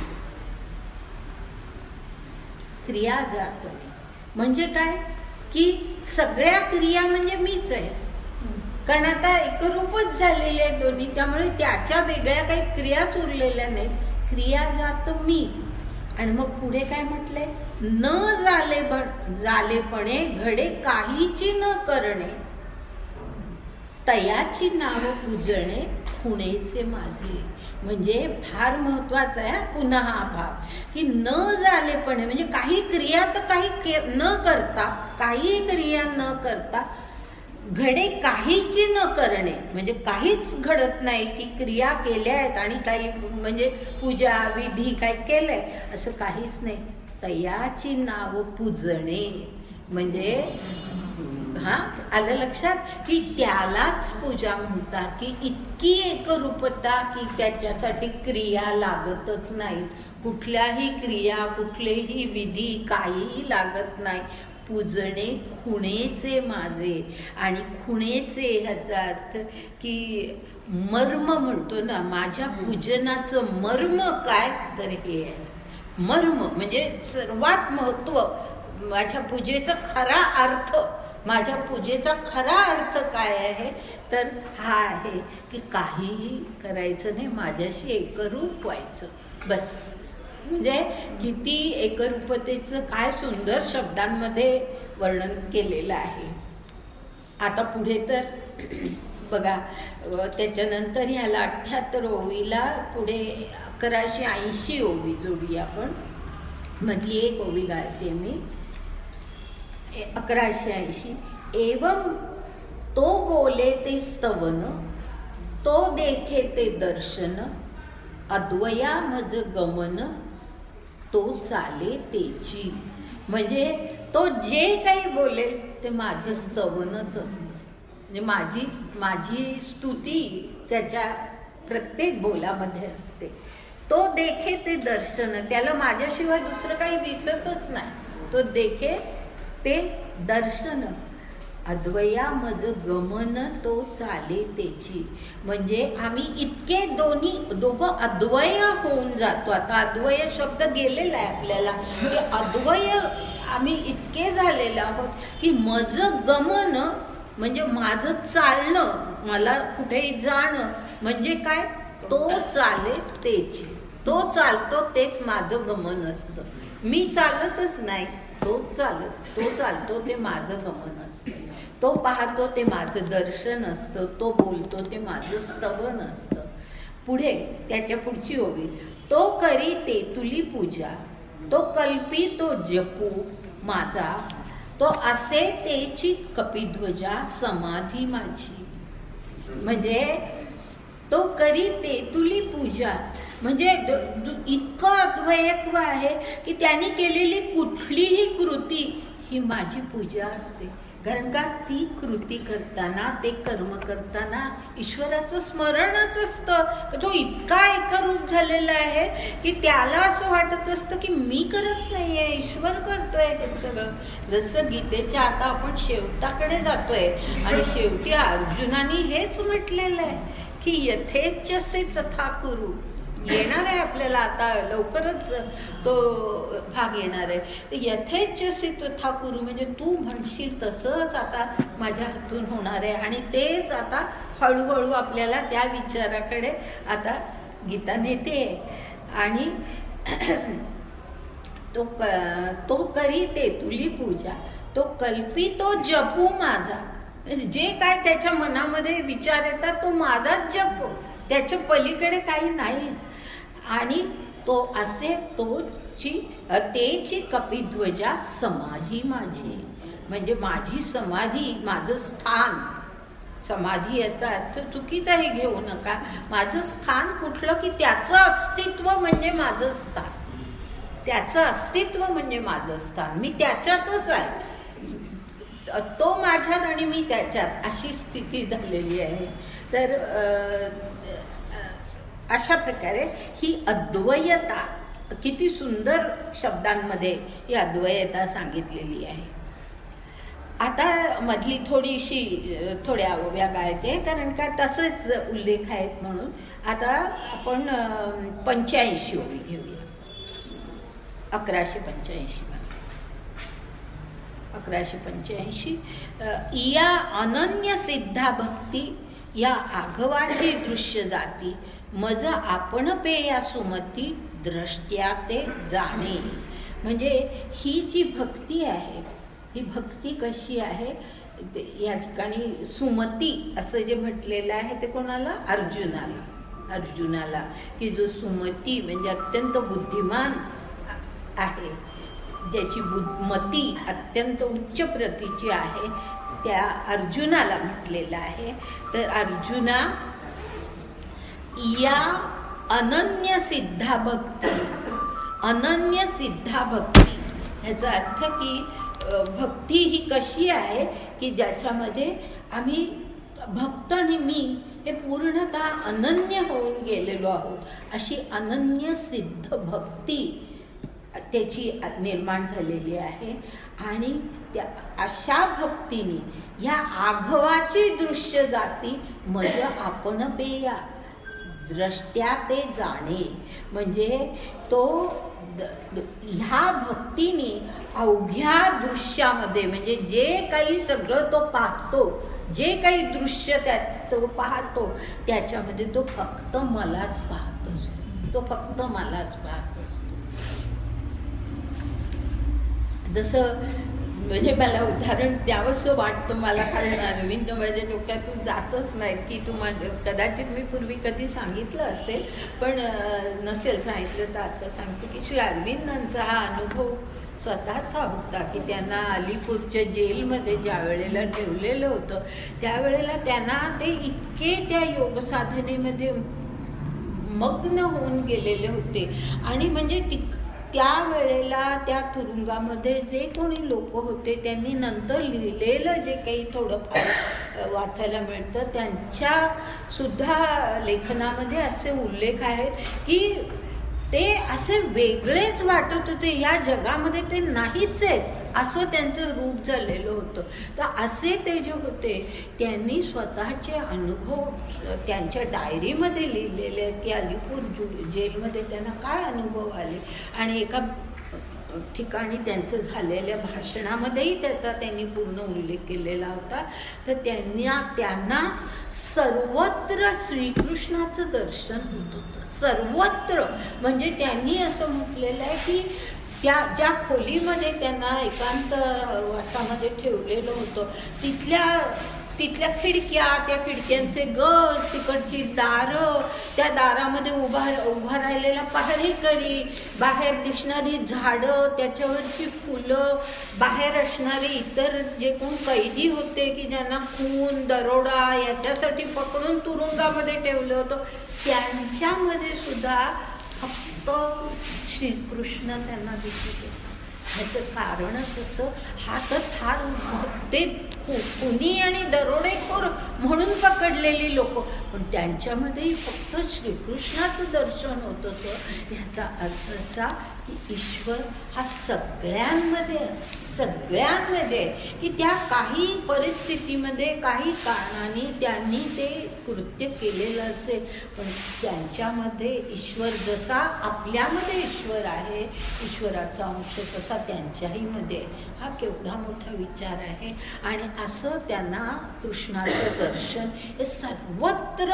क्रियाजात मी म्हणजे काय की सगळ्या क्रिया म्हणजे मीच आहे, कारण आता एकरूपच झालेले आहेत दोन्ही. त्यामुळे त्याच्या वेगळ्या काही क्रियाच उरलेल्या नाहीत. क्रियाजात मी. आणि मग पुढे काय म्हटलंय, न झालेपणे, घडे काहीची न करणे, तयाची नाव पूजणे खुणेचे माझे. म्हणजे फार महत्वाचा आहे पुन्हा हा भाव की न झालेपणे म्हणजे काही क्रिया तर काही न करता, काही क्रिया न करता, घडे काहीची न करणे म्हणजे काहीच घडत नाही की क्रिया केल्या आहेत आणि काही म्हणजे पूजा विधी काही केलंय असं काहीच नाही. तयाची नाव पूजणे म्हणजे आलं लक्षात की त्यालाच पूजा म्हणतात, की इतकी एकरूपता की त्याच्यासाठी क्रिया लागतच नाहीत, कुठल्याही क्रिया कुठलेही विधी काहीही लागत नाही. पूजणे खुणेचे माझे. आणि खुणेचे ह्याचा अर्थ की मर्म म्हणतो ना, माझ्या पूजनाचं मर्म काय तर हे आहे. मर्म म्हणजे सर्वात महत्त्व, माझ्या पूजेचा खरा अर्थ, माझ्या पूजेचा खरा अर्थ काय आहे तर हा आहे की काहीही करायचं नाही, माझ्याशी एकरूप व्हायचं बस. म्हणजे किती एकरूपतेचं काय सुंदर शब्दांमध्ये वर्णन केलेलं आहे. आता पुढे तर बघा, त्याच्यानंतर ह्याला 78 ओवीला पुढे 1180 ओवी जोडूया आपण. मधली एक ओवी गाळते मी. 1180. एवं तो बोले ते स्तवन, तो देखे ते दर्शन, अद्वया मज गमन, तो चाले तेची. म्हणजे तो जे काही बोलेल ते माझं स्तवनच असतं. म्हणजे माझी स्तुती त्याच्या प्रत्येक बोलामध्ये असते. तो देखे ते दर्शन, त्याला माझ्याशिवाय दुसरं काही दिसतच नाही. तो देखे ते दर्शन, अद्वया मज गमन, तो चाले तेची. म्हणजे आम्ही इतके दोघं अद्वय होऊन जातो. आता अद्वय शब्द गेलेला आहे आपल्याला, की अद्वय आम्ही इतके झालेलो आहोत की मज गमन म्हणजे माझं चालणं, मला कुठेही जाणं म्हणजे काय, तो चाले तेची. तो चालतो तेच माझं गमन असतं. मी चालतच नाही, तो चालतो ते माझं गमन असतं. तो पाहतो ते माझं दर्शन असतं. तो बोलतो ते माझं स्तवन असतं. पुढे त्याच्या पुढची ओवी. तो करी ते तुली पूजा, तो कल्पी तो जपू माझा, तो असे तेची कपिध्वजा समाधी माझी. म्हणजे तो करी ते तुली पूजा म्हणजे इतकं अद्वैत्व आहे की त्यांनी केलेली कुठलीही कृती ही माझी पूजा असते. कारण का, ती कृती करताना, ते कर्म करताना ईश्वराचं स्मरणच असतं. तो इतका एकरूप झालेला आहे की त्याला असं वाटत असतं की मी करत नाही आहे, ईश्वर करतोय हे सगळं. जसं गीतेच्या आता आपण शेवटाकडे जातोय आणि शेवटी अर्जुनाने हेच म्हटलेलं आहे की यथेच्छसे तथा कुरु. येणार आहे आपल्याला आता लवकरच तो भाग येणार आहे. यथेच्छसे तथा कुरु म्हणजे तू म्हणशील तसंच आता माझ्या हातून होणार आहे. आणि तेच आता हळूहळू आपल्याला त्या विचाराकडे आता गीता नेते. आणि तो करी ते तुली पूजा, तो कल्पी तो जपू माझा. जे काय त्याच्या मनामध्ये विचार येतात तो माझाच जप, त्याच्या पलीकडे काही नाहीच. आणि तो असे तेची कपिध्वजा समाधी माझी. म्हणजे माझी समाधी, माझं स्थान. समाधी याचा अर्थ चुकीचाही घेऊ नका. माझं स्थान कुठलं की त्याचं अस्तित्व म्हणजे माझं स्थान. त्याचं अस्तित्व म्हणजे माझं स्थान. मी त्याच्यातच आहे. तो माझ्यात आणि मी त्याच्यात, अशी स्थिती झालेली आहे. तर अशा प्रकारे ही अद्वयता किती सुंदर शब्दांमध्ये ही अद्वयता सांगितलेली आहे. आता मधली थोड्या ओव्या गाळते कारण का तसेच उल्लेख आहेत म्हणून. आता आपण 85 ओवी घेऊया. 1185. 1185. या अनन्य सिद्धा भक्ती या आघवाची दृश्य जाती, मज आपण पेया सुमती द्रष्ट्या ते जाणे. म्हणजे ही जी भक्ती आहे, ही भक्ती कशी आहे या ठिकाणी सुमती असं जे म्हटलेलं आहे ते कोणाला, अर्जुनाला की जो सुमती म्हणजे अत्यंत बुद्धिमान आहे, ज्याची मती अत्यंत उच्च प्रतीची आहे, त्या अर्जुनाला म्हटलेलं आहे. तर अर्जुना या अनन्य सिद्धा भक्ती ह्याचा अर्थ की भक्ती ही कशी आहे की ज्याच्यामध्ये आम्ही भक्त आणि मी हे पूर्णतः अनन्य होऊन गेलेलो आहोत. अशी अनन्य सिद्ध भक्ती त्याची निर्माण झालेली आहे. आणि त्या अशा भक्तीने ह्या आघवाची दृश्य जाती मज आपण पेया द्रष्ट्या ते जाणे. म्हणजे तो ह्या भक्तीने अवघ्या दृश्यामध्ये म्हणजे जे काही सगळं तो पाहतो, जे काही दृश्य त्यात तो पाहतो त्याच्यामध्ये तो फक्त मलाच पाहत असतो, तो फक्त मलाच पाहत असतो. जसं म्हणजे मला उदाहरण द्यावंसं वाटतं मला, कारण अरविंद माझ्या डोक्यातून जातच नाहीत की माझं कदाचित मी पूर्वी कधी सांगितलं असेल, पण नसेल सांगितलं तर आता सांगते की श्री अरविंदांचा हा अनुभव स्वतःचा होता की त्यांना अलीपूरच्या जेलमध्ये ज्या वेळेला ठेवलेलं होतं त्यावेळेला त्यांना ते इतके त्या योग साधनेमध्ये मग्न होऊन गेलेले होते. आणि म्हणजे त्यावेळेला त्या तुरुंगामध्ये जे कोणी लोक होते त्यांनी नंतर लिहिलेलं जे काही थोडंफार वाचायला मिळतं त्यांच्या सुद्धा लेखनामध्ये असे उल्लेख आहेत की ते असे वेगळेच वाटत होते, या जगामध्ये ते नाहीच आहेत असं त्यांचं रूप झालेलं होतं. तर असे ते जे होते त्यांनी स्वतःचे अनुभव त्यांच्या डायरीमध्ये लिहिलेले आहेत की अलीपूर जेलमध्ये त्यांना काय अनुभव आले. आणि एका ठिकाणी त्यांचं झालेल्या भाषणामध्येही त्याचा त्यांनी पूर्ण उल्लेख केलेला होता. तर त्यांना सर्वत्र श्रीकृष्णाचं दर्शन होत होतं, सर्वत्र. म्हणजे त्यांनी असं म्हटलेलं आहे की ज्या खोलीमध्ये त्यांना एकांत वासामध्ये ठेवलेलं होतं तिथल्या खिडक्या, त्या खिडक्यांचे गज, तिकडची दारं, त्या दारामध्ये उभा राहिलेला पहारेकरी, बाहेर दिसणारी झाडं, त्याच्यावरची फुलं, बाहेर असणारे इतर जे कोण कैदी होते की ज्यांना खून दरोडा याच्यासाठी पकडून तुरुंगामध्ये ठेवलं होतं त्यांच्यामध्ये सुद्धा फक्त श्रीकृष्ण त्यांना दिसत होते. ह्याचं कारणच असं, हा तर फार ते खुनी आणि दरोडेखोर म्हणून पकडलेली लोक, पण त्यांच्यामध्येही फक्त श्रीकृष्णाचं दर्शन होत होतं. ह्याचा अर्थ असा की ईश्वर हा सगळ्यांमध्ये की त्या काही परिस्थितीमध्ये काही कारणाने त्यांनी ते कृत्य केलेलं असेल, पण त्यांच्यामध्ये ईश्वर जसा आपल्यामध्ये ईश्वर आहे, ईश्वराचा अंश तसा त्यांच्याही मध्ये. हा केवढा मोठा विचार आहे. आणि असं त्यांना कृष्णाचं दर्शन हे सर्वत्र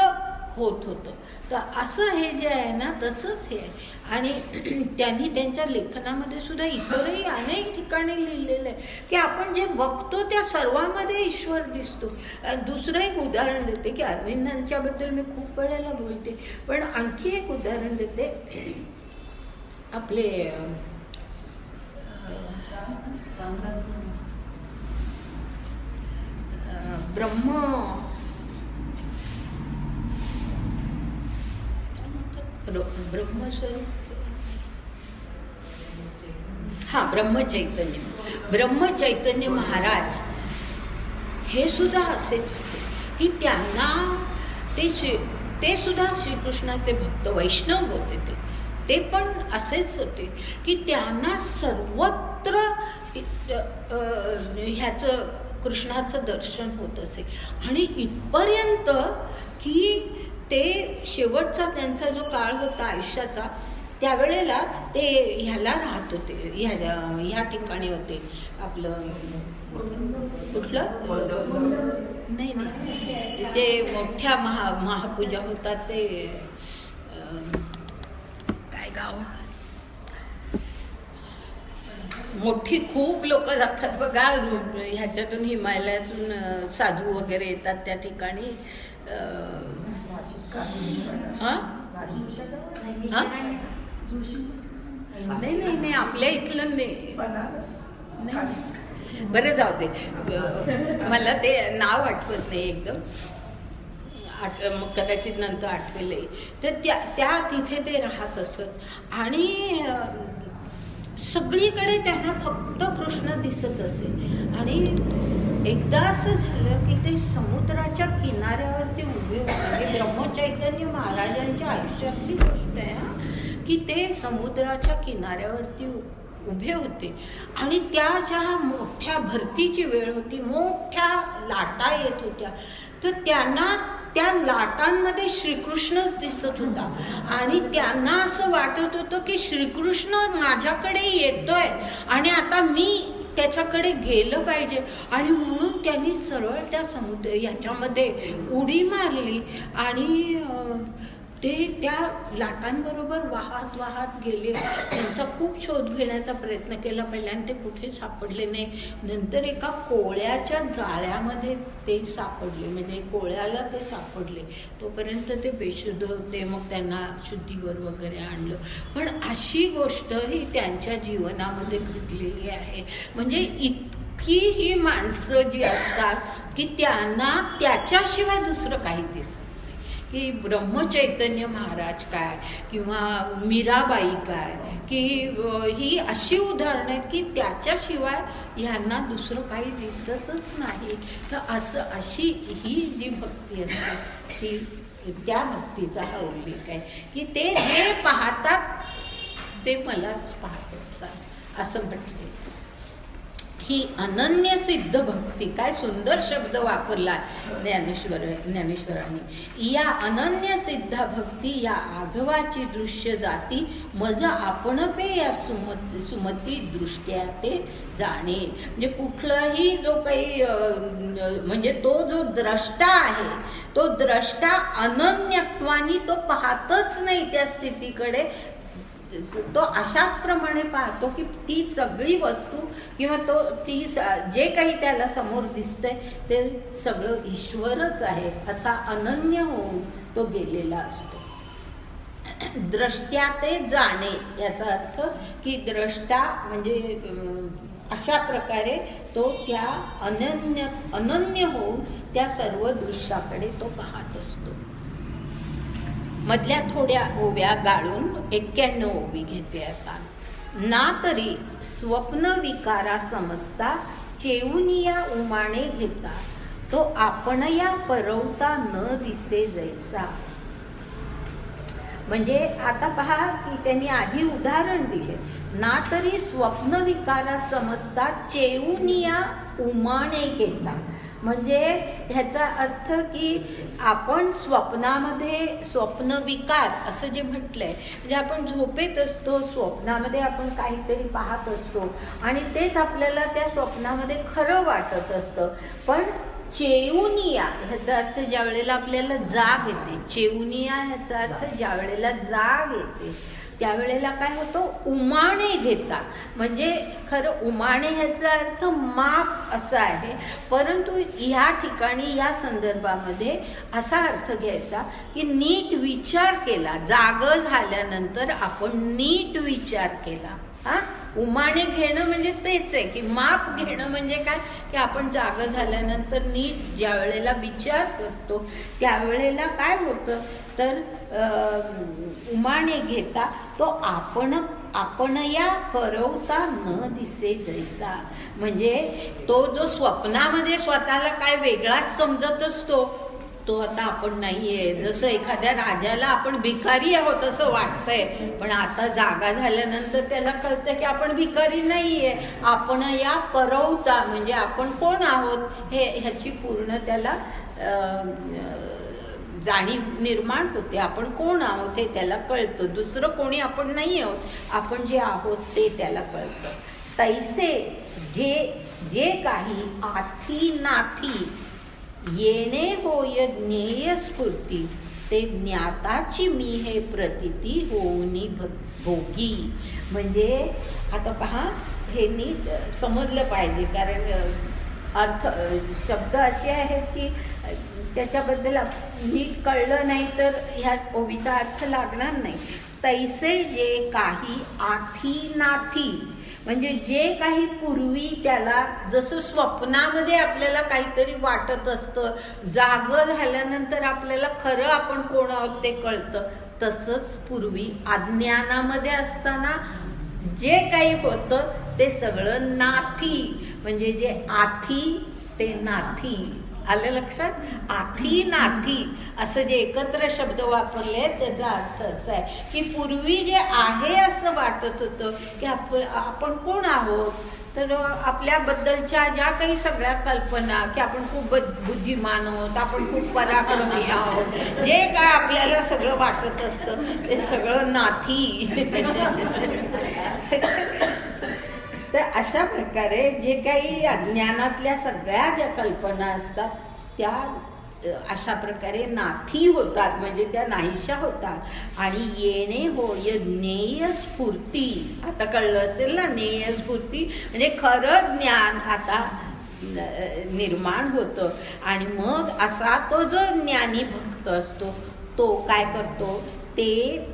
होत होतं. तर असं हे जे आहे ना तसंच हे आहे. आणि त्यांनी त्यांच्या लेखनामध्ये सुद्धा इतरही अनेक ठिकाणी लिहिलेलं आहे की आपण जे बघतो त्या सर्वांमध्ये ईश्वर दिसतो. दुसरं एक उदाहरण देते की अरविंदांच्याबद्दल मी खूप वेळेला बोलते, पण आणखी एक उदाहरण देते. आपले ब्रह्मस्वरूप ब्रह्मचैतन्य महाराज हे सुद्धा असेच होते की त्यांना ते सुद्धा श्रीकृष्णाचे भक्त वैष्णव होते. ते पण असेच होते की त्यांना सर्वत्र ह्याचं कृष्णाचं दर्शन होत असे. आणि इथपर्यंत की ते शेवटचा त्यांचा जो काळ होता आयुष्याचा त्यावेळेला ते ह्याला राहत होते, ह्या ठिकाणी होते. आपलं कुठलं नाही जे मोठ्या महापूजा होतात ते काय गाव, मोठी खूप लोक जातात बघा ह्याच्यातून, हिमालयातून साधू वगैरे येतात त्या ठिकाणी. नाही आपल्या इथलं नाही. बरं जाऊ दे, मला ते नाव आठवत नाही एकदम, मग कदाचित नंतर आठवेलही. तर त्या तिथे ते राहत असत आणि सगळीकडे त्यांना फक्त कृष्ण दिसत असे. आणि एकदा असं झालं की ते समुद्राच्या किनाऱ्यावरती उभे होते. ब्रह्मचैतन्य महाराजांच्या आयुष्यातली गोष्ट आहे की ते समुद्राच्या किनाऱ्यावरती उभे होते आणि त्या ज्या मोठ्या भरतीची वेळ होती, मोठ्या लाटा येत होत्या, तर त्यांना त्या लाटांमध्ये श्रीकृष्णच दिसत होता आणि त्यांना असं वाटत होतं की श्रीकृष्ण माझ्याकडे येतोय आणि आता मी त्याच्याकडे गेलं पाहिजे. आणि म्हणून त्यांनी सरळ त्या याच्यामध्ये उडी मारली आणि ते त्या लाटांबरोबर वाहत वाहत गेले. त्यांचा खूप शोध घेण्याचा प्रयत्न केला. पहिल्यांदा ते कुठे सापडले नाही. नंतर एका कोळ्याच्या जाळ्यामध्ये ते सापडले, म्हणजे कोळ्याला ते सापडले. तोपर्यंत ते बेशुद्ध होते. मग त्यांना शुद्धीवर वगैरे आणलं. पण अशी गोष्ट ही त्यांच्या जीवनामध्ये घडलेली आहे. म्हणजे इतकी ही माणसं जी असतात की त्यांना त्याच्याशिवाय दुसरं काही दिसत, की ब्रह्मचैतन्य महाराज काय किंवा मीराबाई काय, की ही अशी उदाहरणं आहेत की त्याच्याशिवाय ह्यांना दुसरं काही दिसतच नाही. तर अशी ही जी भक्ती असते ती त्या भक्तीचा हा उल्लेख आहे की ते जे पाहतात ते मलाच पाहत असतात असं म्हटले. ही अनन्य सिद्ध भक्ती, काय सुंदर शब्द वापरला ज्ञानेश्वरांनी. या अनन्य सिद्ध भक्ती या आघवाची दृश्य जाती मज आपणपे या सुमती दृष्ट्या ते जाणे. म्हणजे कुठलाही जो काही म्हणजे तो जो द्रष्टा आहे तो द्रष्टा अनन्यत्वानी तो पाहतच नाही त्या स्थितीकडे. तो अशाच प्रमाणे पाहतो की ती सगळी वस्तू किंवा जे काही त्याला समोर दिसतंय ते सगळं ईश्वरच आहे असा अनन्य होऊन तो गेलेला असतो. द्रष्ट्या ते जाणे याचा अर्थ की द्रष्टा म्हणजे अशा प्रकारे तो त्या अनन्य होऊन त्या सर्व दृश्याकडे तो पाहत असतो. मधल्या थोड्या ओव्या गाळून 91 ओवी घेते आता. ना तरी स्वप्न विकारा समजता चेऊनिया उमाणे घेता तो आपण या परवता न दिसे जैसा. म्हणजे आता पहा की त्यांनी आधी उदाहरण दिले. ना तरी स्वप्न विकारा समजता चेऊनिया उमाणे घेता, म्हणजे ह्याचा अर्थ की आपण स्वप्नामध्ये स्वप्न विकार असं जे म्हटलंय, म्हणजे आपण झोपेत असतो, स्वप्नामध्ये आपण काहीतरी पाहत असतो आणि तेच आपल्याला त्या स्वप्नामध्ये खरं वाटत असतं. पण चेऊनिया ह्याचा अर्थ ज्या वेळेला आपल्याला जाग येते, चेऊनिया ह्याचा अर्थ ज्या वेळेला जाग येते त्यावेळेला काय होतं, उमाणे घेता. म्हणजे खरं उमाणे ह्याचा अर्थ माप असा आहे, परंतु ह्या ठिकाणी या संदर्भामध्ये असा अर्थ घ्यायचा की नीट विचार केला. जाग झाल्यानंतर आपण नीट विचार केला. उमाणे घेणं म्हणजे तेच आहे की माप घेणं म्हणजे काय की आपण जाग झाल्यानंतर नीट ज्या वेळेला विचार करतो त्यावेळेला काय होतं तर उमाणे घेता तो आपण या परवता न दिसे जैसा. म्हणजे तो जो स्वप्नामध्ये स्वतःला काय वेगळाच समजत असतो तो आता आपण नाहीये. जसं एखाद्या राजाला आपण भिकारी आहोत असं वाटतंय, पण आता जागा झाल्यानंतर त्याला कळतं की आपण भिकारी नाहीये. आपण या परवता म्हणजे आपण कोण आहोत ह्याची पूर्ण त्याला जाणीव निर्माण होते. आपण कोण आहोत हे त्याला कळतं. दुसरं कोणी आपण नाही आहोत, आपण जे आहोत ते त्याला कळतं. तैसे जे काही आथी नाथी येणे होय ज्ञेय स्फूर्ती ते ज्ञाताची मी हे प्रतीती होऊनी भोगी. म्हणजे आता पहा हे नीट समजलं पाहिजे, कारण अर्थ शब्द असे आहेत की त्याच्याबद्दल नीट कळलं नाही तर ह्या ओवीचा अर्थ लागणार नाही. तैसे जे काही आथी नाथी म्हणजे जे काही पूर्वी त्याला जसं स्वप्नामध्ये आपल्याला काहीतरी वाटत असतं, जागं झाल्यानंतर आपल्याला खरं आपण कोण आहोत ते कळतं, तसंच पूर्वी अज्ञानामध्ये असताना जे काही होतं ते सगळं नाथी म्हणजे जे आथी ते नाथी. आलं लक्षात? आथी नाथी असं जे एकत्र शब्द वापरले त्याचा अर्थ असा आहे की पूर्वी जे आहे असं वाटत होतं की आपण कोण आहोत, तर आपल्याबद्दलच्या ज्या काही सगळ्या कल्पना की आपण खूप बुद्धिमान आहोत, आपण खूप पराक्रमी आहोत, जे काय आपल्याला सगळं वाटत असतं ते सगळं नाथी. तर अशा प्रकारे जे काही अज्ञानातल्या सगळ्या ज्या कल्पना असतात त्या अशा प्रकारे नाथी होतात, म्हणजे त्या नाहीशा होतात. आणि येणे होय ज्ञेय स्फूर्ती. आता कळलं असेल ना, ज्ञेय स्फूर्ती म्हणजे खरं ज्ञान आता निर्माण होतं. आणि मग असा तो जो ज्ञानी भक्त असतो तो काय करतो, ते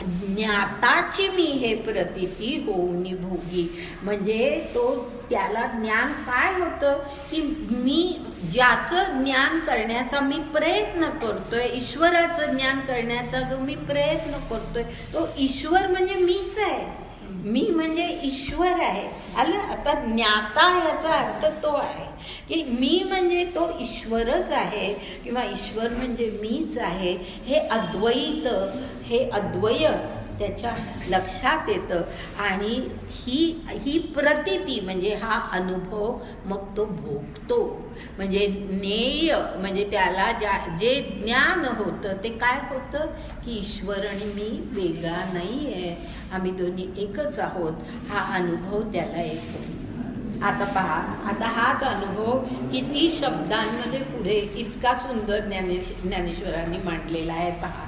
ज्ञाताची मी हे प्रतीती होऊनी भोगी. म्हणजे तो त्याला ज्ञान काय होतं की मी ज्याचं ज्ञान करण्याचा मी प्रयत्न करतोय, ईश्वराचं ज्ञान करण्याचा जो मी प्रयत्न करतोय तो ईश्वर म्हणजे मीच आहे. मी म्हणजे ईश्वर आहे. आलं? आता ज्ञाता याचा अर्थ तो आहे की मी म्हणजे तो ईश्वरच आहे किंवा ईश्वर म्हणजे मीच आहे. हे अद्वैत, हे अद्वय त्याच्या लक्षात येतं. आणि ही प्रतीती म्हणजे हा अनुभव मग तो भोगतो. म्हणजे ज्ञेय म्हणजे त्याला जे ज्ञान होतं ते काय होतं की ईश्वर आणि मी वेगळा नाही आहे, आम्ही दोन्ही एकच आहोत, हा अनुभव त्याला येतो. आता पहा, आता हाच अनुभव किती शब्दांमध्ये पुढे इतका सुंदर ज्ञानेश्वरांनी मांडलेला आहे. पहा,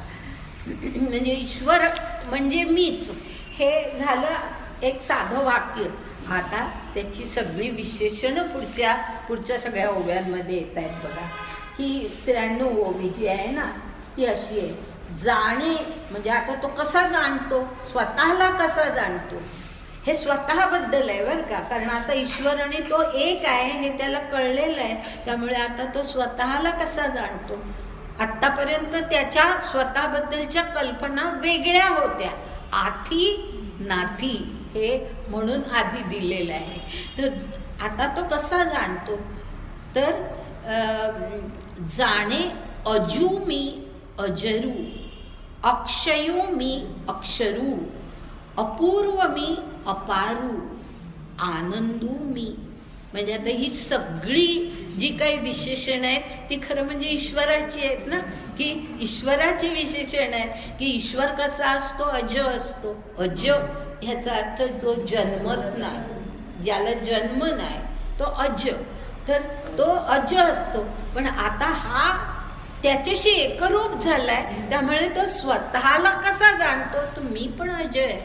म्हणजे ईश्वर म्हणजे मीच हे झालं एक साधं वाक्य. आता त्याची सगळी विशेषणं पुढच्या सगळ्या ओव्यांमध्ये येत आहेत. बघा की 93 ओवी जी आहे ना ती अशी आहे, जाणे म्हणजे आता तो कसा जाणतो, स्वतःला कसा जाणतो, हे स्वतःबद्दल आहे बरं का. कारण आता ईश्वर आणि तो एक आहे हे त्याला कळलेलं आहे. त्यामुळे आता तो स्वतःला कसा जाणतो. आत्तापर्यंत त्याच्या स्वतःबद्दलच्या कल्पना वेगळ्या होत्या, आथी नाथी हे म्हणून आधी दिलेलं आहे. तर आता तो कसा जाणतो, तर जाणे अजू मी अजरू, अक्षयो मी अक्षरू, अपूर्व मी अपारू, आनंदू मी. म्हणजे आता ही सगळी जी काही विशेषण आहेत ती खरं म्हणजे ईश्वराची आहेत ना, की ईश्वराची विशेषण आहेत की ईश्वर कसा असतो, अज असतो. अज ह्याचा अर्थ जो जन्मत नाही, ज्याला जन्म नाही तो अज. तर तो अज असतो. पण आता हा त्याच्याशी एकरूप झालाय, त्यामुळे तो स्वतःला कसा जाणतो, तो मी पण अज आहे.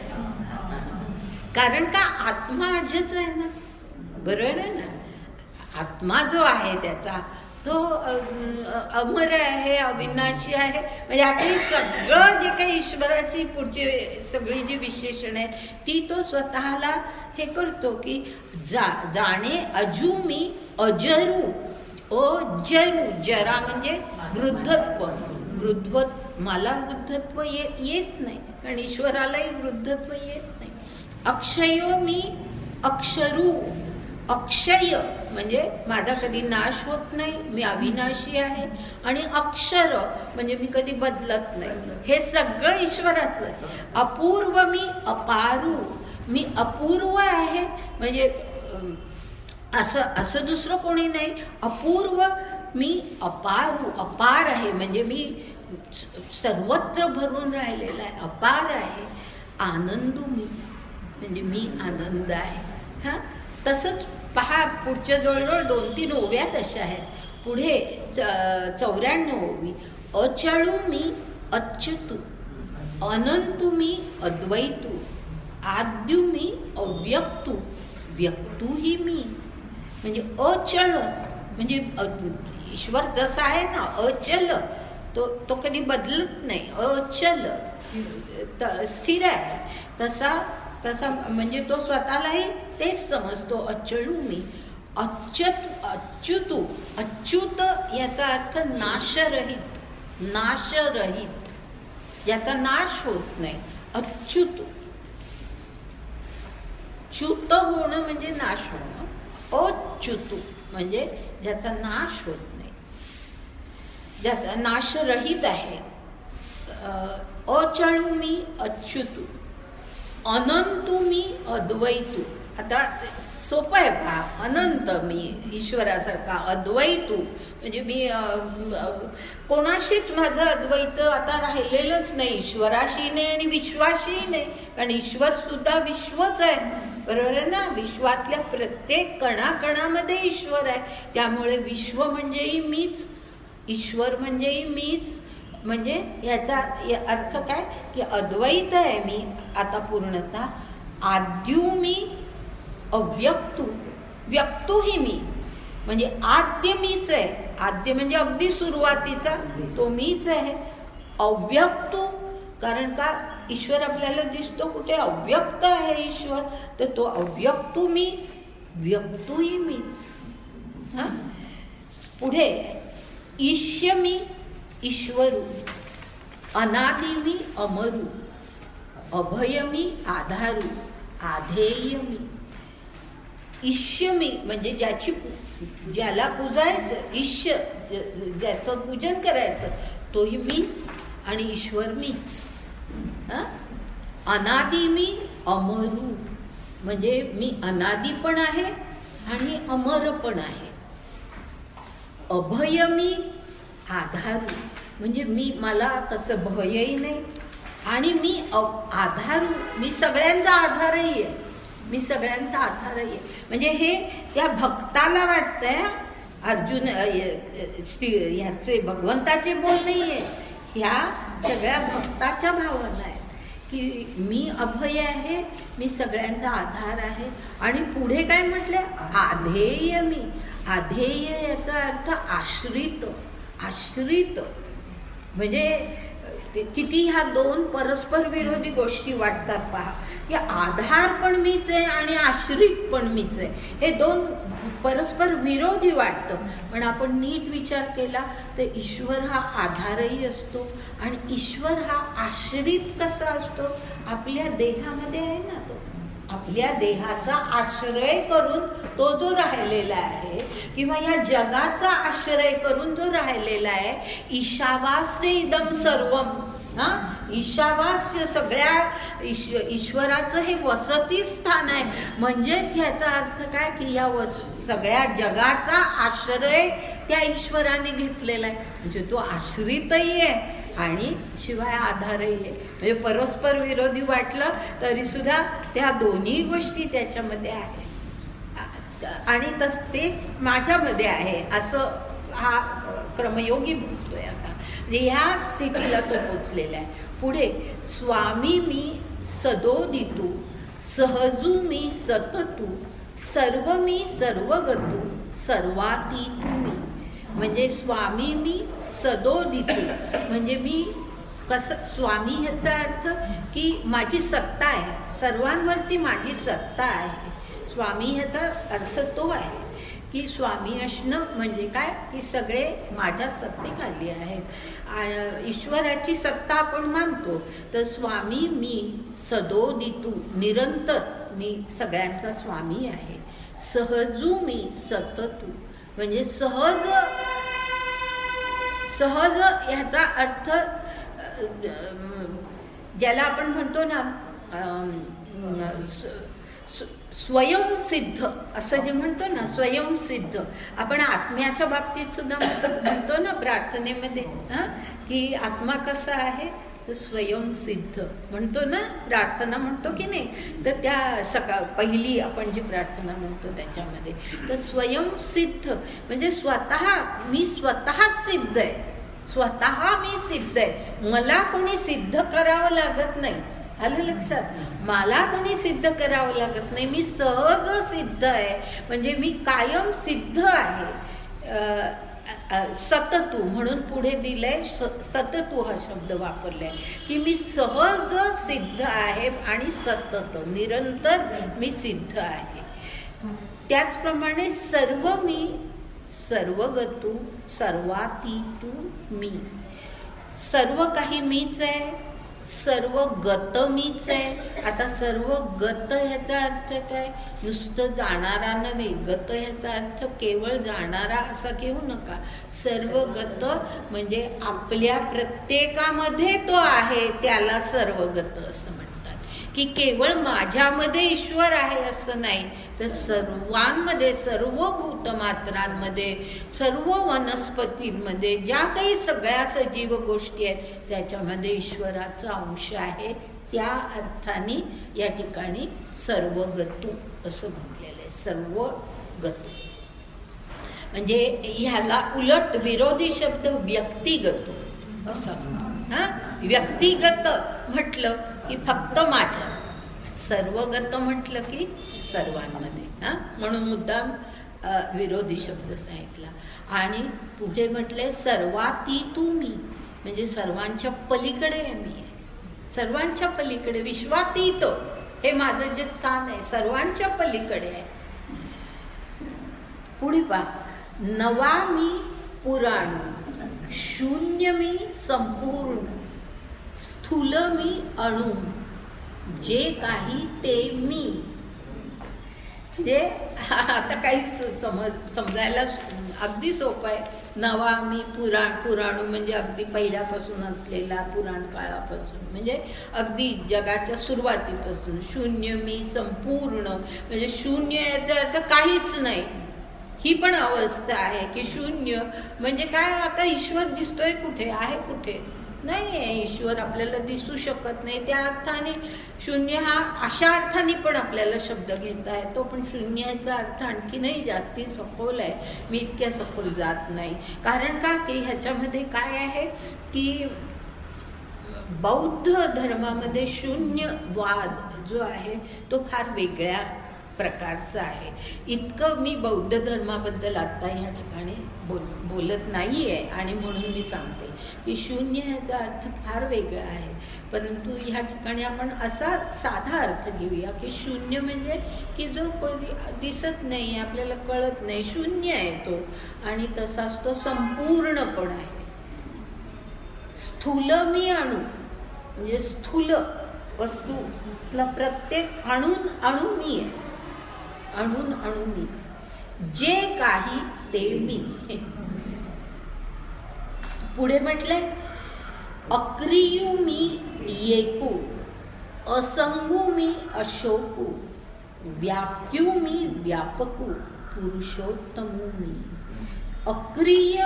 कारण का आत्मा अजच आहे ना, बरोबर आहे ना. आत्मा जो आहे त्याचा तो अमर आहे, अविनाशी आहे. म्हणजे आपली सगळं जे काही ईश्वराची पुढची सगळी जी विशेषण आहेत ती तो स्वतःला हे करतो की जाणे अजू मी अजरू, अजरू. जरा म्हणजे वृद्धत्व. मला वृद्धत्व येत नाही, कारण ईश्वरालाही वृद्धत्व येत नाही. अक्षयो मी अक्षरू, अक्षय म्हणजे माझा कधी नाश होत नाही, मी अविनाशी आहे. आणि अक्षर म्हणजे मी कधी बदलत नाही, हे सगळं ईश्वराचं आहे. अपूर्व मी अपारू, मी अपूर्व आहे म्हणजे असं दुसरं कोणी नाही. अपूर्व मी अपारू, अपार आहे म्हणजे मी सर्वत्र भरून राहिलेला आहे, अपार आहे. आनंदू मी म्हणजे मी आनंद आहे. हां, तसंच पहा पुढच्या जवळजवळ 2-3 ओव्या तशा आहेत. पुढे 94 ओवी, अचळू मी अच्युतू, अनंतू मी अद्वैतू, आद्यू मी अव्यक्तू, व्यक्तूही मी. म्हणजे अचळ म्हणजे ईश्वर जसा आहे ना अचल, तो कधी बदलत नाही, अचल स्थिर आहे. तसा म्हणजे तो स्वतःलाही तेच समजतो, अचळू मी. अच्युतू, अच्युत याचा अर्थ नाशरहित, नाशरहित, याचा नाश होत नाही. अच्युत, च्युत होणं म्हणजे नाश होणं. अच्युतू म्हणजे ज्याचा नाश होत नाही, ज्याचा नाशरहित आहे. अचळू मी अच्युतू, अनंतू मी अद्वैतू. आता सोपं आहे पहा, अनंत मी ईश्वरासारखा, अद्वैतू म्हणजे मी कोणाशीच माझं अद्वैत आता राहिलेलंच नाही, ईश्वराशी नाही आणि विश्वाशी नाही, कारण ईश्वर सुद्धा विश्वच आहे, बरोबर आहे ना. विश्वातल्या प्रत्येक कणाकणामध्ये ईश्वर आहे, त्यामुळे विश्व म्हणजेही मीच, ईश्वर म्हणजेही मीच. म्हणजे याचा अर्थ काय की अद्वैत आहे मी आता पूर्णतः, आद्यू मी अव्यक्तू, व्यक्तूही मी म्हणजे आद्य मीच आहे, आद्य म्हणजे अगदी सुरुवातीचा तो मीच आहे. अव्यक्तू कारण का ईश्वर आपल्याला दिसतो कुठे, अव्यक्त आहे ईश्वर, तर तो अव्यक्तू मी, व्यक्तूही मीच. हां, पुढे ईश्य मी ईश्वरू, अनादि मी अमरू, अभय मी आधारू, आधेय मी. ईश्य मी म्हणजे ज्याला पूजायचं, ईश्य ज्याचं पूजन करायचं तोही मीच आणि ईश्वर मीच. अनादि मी अमरू म्हणजे मी अनादि पण आहे आणि अमर पण आहे. अभय मी आधारू म्हणजे मला कसं भयही नाही आणि मी आधारू, मी सगळ्यांचा आधारही आहे, मी सगळ्यांचा आधारही आहे. म्हणजे हे त्या भक्ताला वाटतंय, अर्जुन ह्याचे भगवंताचे बोल नाही आहे, ह्या सगळ्या भक्ताच्या भावना आहेत की मी अभय आहे, मी सगळ्यांचा आधार आहे. आणि पुढे काय म्हटलं, आधेय मी. आधेय याचा अर्थ आश्रित, आश्रित म्हणजे किती ह्या दोन परस्पर विरोधी गोष्टी वाटतात पहा, की आधार पण मीच आहे आणि आश्रित पण मीच आहे, हे दोन परस्पर विरोधी वाटतं. पण आपण नीट विचार केला तर ईश्वर हा आधारही असतो आणि ईश्वर हा आश्रित कसा असतो, आपल्या देहामध्ये आहे ना, तो आपल्या देहाचा आश्रय करून तो जो राहिलेला आहे किंवा या जगाचा आश्रय करून जो राहिलेला आहे. ईशावास्य इदम सर्वम, ईशावास्य सगळ्या ईश्वराचं हे वसती स्थान आहे. म्हणजेच ह्याचा अर्थ काय की या सगळ्या जगाचा आश्रय त्या ईश्वराने घेतलेला आहे, म्हणजे तो आश्रितही आहे आणि शिवाय आधारही आहे. म्हणजे परस्पर विरोधी वाटलं तरी सुद्धा त्या दोन्ही गोष्टी त्याच्यामध्ये आहेत आणि तेच माझ्यामध्ये आहे असं हा क्रमयोगी म्हणतोय. आता म्हणजे ह्या स्थितीला तो पोचलेला आहे. पुढे स्वामी मी सदोदितू, सहजू मी सततू, सर्व मी सर्वगतू, सर्वातीतू मी. म्हणजे स्वामी मी सदोदितू म्हणजे मी कसं, स्वामी ह्याचा अर्थ की माझी सत्ता आहे, सर्वांवरती माझी सत्ता आहे. स्वामी ह्याचा अर्थ तो आहे की स्वामी असणं म्हणजे काय की सगळे माझ्या सत्तेखाली आहेत. ईश्वराची सत्ता आपण मानतो, तर स्वामी मी सदोदितू निरंतर मी सगळ्यांचा स्वामी आहे. सहजू मी सततू म्हणजे सहज, सहज ह्याचा अर्थ ज्याला आपण म्हणतो ना स्वयंसिद्ध असं जे म्हणतो ना, स्वयंसिद्ध. आपण आत्म्याच्या बाबतीत सुद्धा म्हणतो ना प्रार्थनेमध्ये की आत्मा कसा आहे तर स्वयंसिद्ध म्हणतो ना, प्रार्थना म्हणतो की नाही. तर त्या पहिली आपण जी प्रार्थना म्हणतो त्याच्यामध्ये तर स्वयंसिद्ध म्हणजे मी स्वतः सिद्ध आहे, स्वतः मी सिद्ध आहे, मला कोणी सिद्ध करावं लागत नाही. आलं लक्षात, मला कोणी सिद्ध करावं लागत नाही, मी सहज सिद्ध आहे. म्हणजे मी कायम सिद्ध आहे. सततू म्हणून पुढे दिलंय, सततू हा शब्द वापरलाय की मी सहज सिद्ध आहे आणि सतत निरंतर मी सिद्ध आहे. त्याचप्रमाणे सर्व मी सर्वगतू, सर्वातीतू मी. सर्व काही मीच आहे, सर्व गत मीच आहे. आता सर्व गत ह्याचा अर्थ काय? नुसतं जाणारा नव्हे. गत ह्याचा अर्थ केवळ जाणारा असा घेऊ नका. सर्व गत म्हणजे आपल्या प्रत्येकामध्ये तो आहे, त्याला सर्व गत असं म्हणतात. की केवळ माझ्यामध्ये ईश्वर आहे असं नाही, तर सर्वांमध्ये, सर्व भूतमात्रांमध्ये, सर्व वनस्पतींमध्ये, ज्या काही सगळ्या सजीव गोष्टी आहेत त्याच्यामध्ये ईश्वराचा अंश आहे. त्या अर्थाने या ठिकाणी सर्वगतू असं म्हटलेलं आहे. सर्वगतू म्हणजे ह्याला उलट विरोधी शब्द व्यक्तिगत असं. व्यक्तिगत म्हटलं की फक्त माझं, सर्वगत म्हटलं की सर्वांमध्ये. म्हणून मुद्दाम विरोधी शब्द सांगितला. आणि पुढे म्हटले सर्वाती तू मी, म्हणजे सर्वांच्या पलीकडे मी आहे. सर्वांच्या पलीकडे, विश्वातीत हे माझं जे स्थान आहे सर्वांच्या पलीकडे आहे. पुढे पहा, नवा मी पुराणू, शून्य मी संपूर्ण, स्थूल मी अणु, जे काही ते मी. म्हणजे आता काही समजायला अगदी सोपं आहे. नवा मी पुराणू म्हणजे अगदी पहिल्यापासून असलेला, पुराण काळापासून म्हणजे अगदी जगाच्या सुरुवातीपासून. शून्य मी संपूर्ण म्हणजे शून्य याचा अर्थ काहीच नाही. ही पण अवस्था आहे की शून्य म्हणजे काय? आता ईश्वर दिसतोय कुठे? आहे कुठे? नाही आहे. ईश्वर आपल्याला दिसू शकत नाही. त्या अर्थाने शून्य हा अशा अर्थाने पण आपल्याला शब्द घेता येतो, पण शून्याचा अर्थ आणखीनही जास्ती सखोल आहे. मी इतक्या सखोल जात नाही. कारण का की ह्याच्यामध्ये काय आहे की बौद्ध धर्मामध्ये शून्यवाद जो आहे तो फार वेगळ्या प्रकारचा आहे. इतकं मी बौद्ध धर्माबद्दल आत्ता ह्या ठिकाणी बोलत नाही आहे आणि म्हणून मी सांगते की शून्य ह्याचा अर्थ फार वेगळा आहे. परंतु ह्या ठिकाणी आपण असा साधा अर्थ घेऊया की शून्य म्हणजे की जो कोणी दिसत नाही, आपल्याला कळत नाही, शून्य आहे तो. आणि तसाच तो संपूर्ण पण आहे. स्थूल मी अणू म्हणजे स्थूल वस्तूतला प्रत्येक अणू मी आहे. अणू मी, जे काही ते मी. पुढे म्हटलंय अक्रियू मी येकू, असंगू मी अशोकू, व्याप्यू मी व्यापकू, पुरुषोत्तमू मी. अक्रिय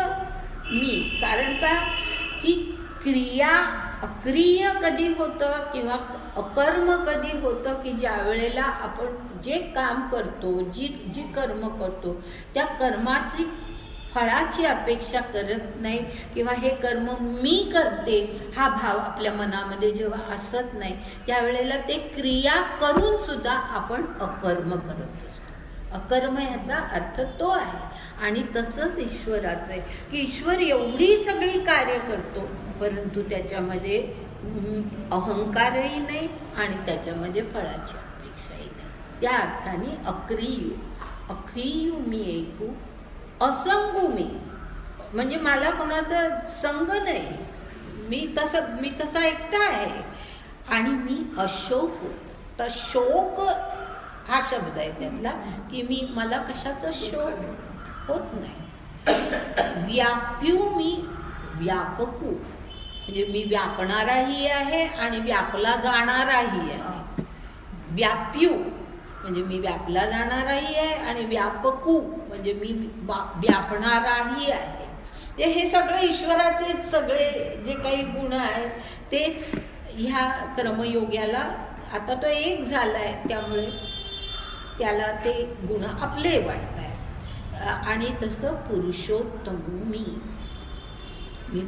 मी, कारण का की अक्रिय कधी होतं किंवा अकर्म कधी होतं की ज्या वेळेला आपण जे काम करतो, जी कर्म करतो त्या कर्माची फळाची अपेक्षा करत नाही किंवा हे कर्म मी करते हा भाव आपल्या मनामध्ये जेव्हा असत नाही त्यावेळेला ते क्रिया करून सुद्धा आपण अकर्म करत असतो. अकर्म ह्याचा अर्थ तो आहे. आणि तसंच ईश्वराचं आहे की ईश्वर एवढी सगळी कार्य करतो परंतु त्याच्यामध्ये अहंकारही नाही आणि त्याच्यामध्ये फळाची अपेक्षाही नाही. त्या अर्थाने अक्रियू मी ऐकू, असंगू मी म्हणजे मला कोणाचा संग नाही, मी तसा एकटा आहे. आणि मी अशोक, तर शोक हा शब्द आहे त्यातला की मला कशाचा शोक होत नाही. व्याप्यू मी व्यापकू म्हणजे मी व्यापणाराही आहे आणि व्यापला जाणाराही आहे. व्याप्यू म्हणजे मी व्यापला जाणाराही आहे आणि व्यापकू म्हणजे मी व्यापणाराही आहे. हे सगळं ईश्वराचे सगळे जे काही गुण आहेत तेच ह्या कर्मयोग्याला आता तो एक झाला आहे त्यामुळे त्याला ते गुण आपले वाटत आहेत. आणि तसं पुरुषोत्तम मी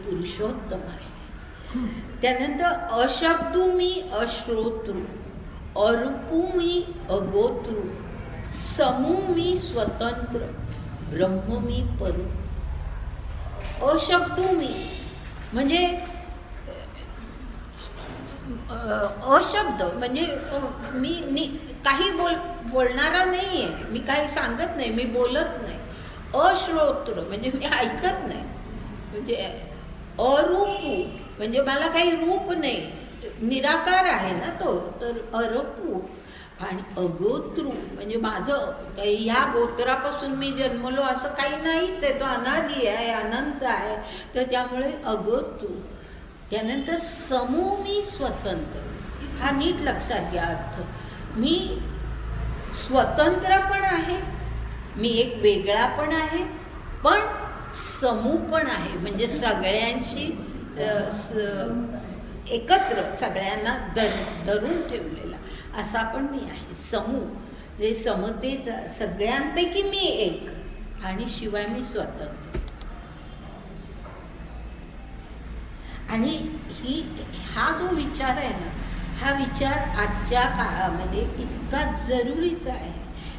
पुरुषोत्तम आहे. त्यानंतर अशब्दू मी अश्रोतृ, अरूपू मी अगोतृ, समू मी स्वतंत्र, ब्रह्म मी परू. अशब्दू मी म्हणजे अशब्द म्हणजे मी काही बोलणारा नाही आहे, मी काही सांगत नाही, मी बोलत नाही. अश्रोत्र म्हणजे मी ऐकत नाही. म्हणजे अरूपू म्हणजे मला काही रूप नाही, निराकार आहे ना तो, तर अरपू आणि अगोत्रू म्हणजे माझं काही ह्या गोत्रापासून मी जन्मलो असं काही नाहीच आहे, तो अनादी आहे, अनंत आहे. तर त्यामुळे अगोत्रू. त्यानंतर समू मी स्वतंत्र, हा नीट लक्षात घ्या अर्थ. मी स्वतंत्र पण आहे, मी एक वेगळा पण आहे, पण समूह पण आहे, म्हणजे सगळ्यांशी एकत्र सगळ्यांना धरून ठेवलेला असा पण मी आहे. समूह म्हणजे समतेचा, सगळ्यांपैकी मी एक आणि शिवाय मी स्वतंत्र. आणि हा जो विचार आहे ना, हा विचार आजच्या काळामध्ये इतका जरुरीचा आहे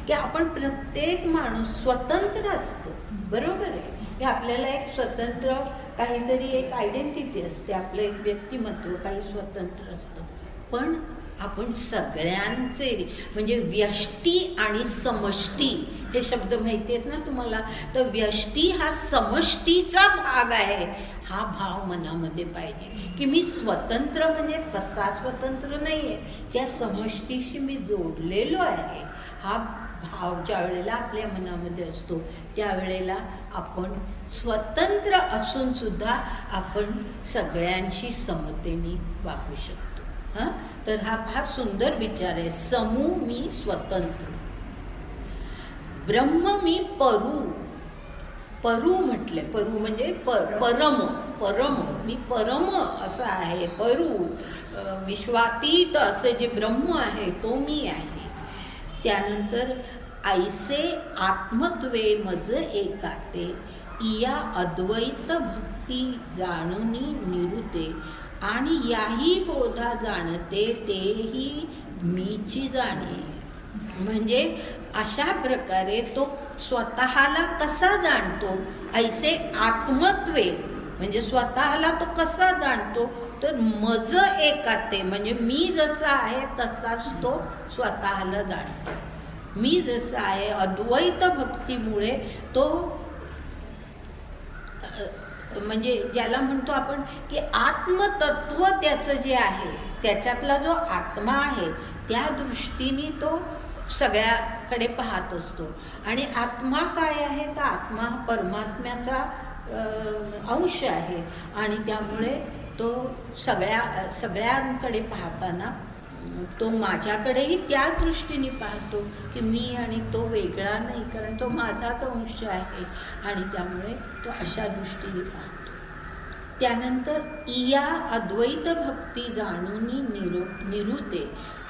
की आपण प्रत्येक माणूस स्वतंत्र असतो. बरोबर आहे की आपल्याला एक स्वतंत्र काहीतरी एक आयडेंटिटी असते, आपलं एक व्यक्तिमत्व काही स्वतंत्र असतं. पण आपण सगळ्यांचे म्हणजे व्यष्टी आणि समष्टी हे शब्द माहिती आहेत ना तुम्हाला. तर व्यष्टी हा समष्टीचा भाग आहे, हा भाव मनामध्ये पाहिजे की मी स्वतंत्र म्हणजे तसा स्वतंत्र नाही आहे, त्या समष्टीशी मी जोडलेलो आहे. हा भाव ज्या वेळेला आपल्या मनामध्ये असतो त्यावेळेला आपण स्वतंत्र असून सुद्धा आपण सगळ्यांशी समतेने वागू शकतो. हां, तर हा फार सुंदर विचार आहे. समूह मी स्वतंत्र, ब्रह्म मी परू. परू म्हटले, परू म्हणजे परम, परम मी परम असं आहे. परू विश्वातीत असे जे ब्रह्म आहे तो मी आहे. त्यानंतर ऐसे आत्मत्वे मज एकाते, इया अद्वैत भक्ती जाणुनी निरुते, आणि याही बोधा जाणते तेही मीची जाणे. म्हणजे अशा प्रकारे तो स्वतःला कसा जाणतो. ऐसे आत्मत्वे म्हणजे स्वतःला तो कसा जाणतो, तर मज एकाते म्हणजे मी जसा आहे तसाच तो स्वतःला जाणतो. मी जसा आहे अद्वैत भक्तीमुळे तो म्हणजे ज्याला म्हणतो आपण की आत्मतत्व त्याचं जे आहे, त्याच्यातला जो आत्मा आहे त्या दृष्टीने तो सगळ्याकडे पाहत असतो. आणि आत्मा काय आहे, तर आत्मा हा परमात्म्याचा अंश आहे आणि त्यामुळे तो सगळ्यांकडे पाहताना तो माझ्याकडेही त्या दृष्टीने पाहतो की मी आणि तो वेगळा नाही, कारण तो माझाच अंश आहे आणि त्यामुळे तो अशा दृष्टीने पाहतो. त्यानंतर इया अद्वैत भक्ती जाणूनी निरुते,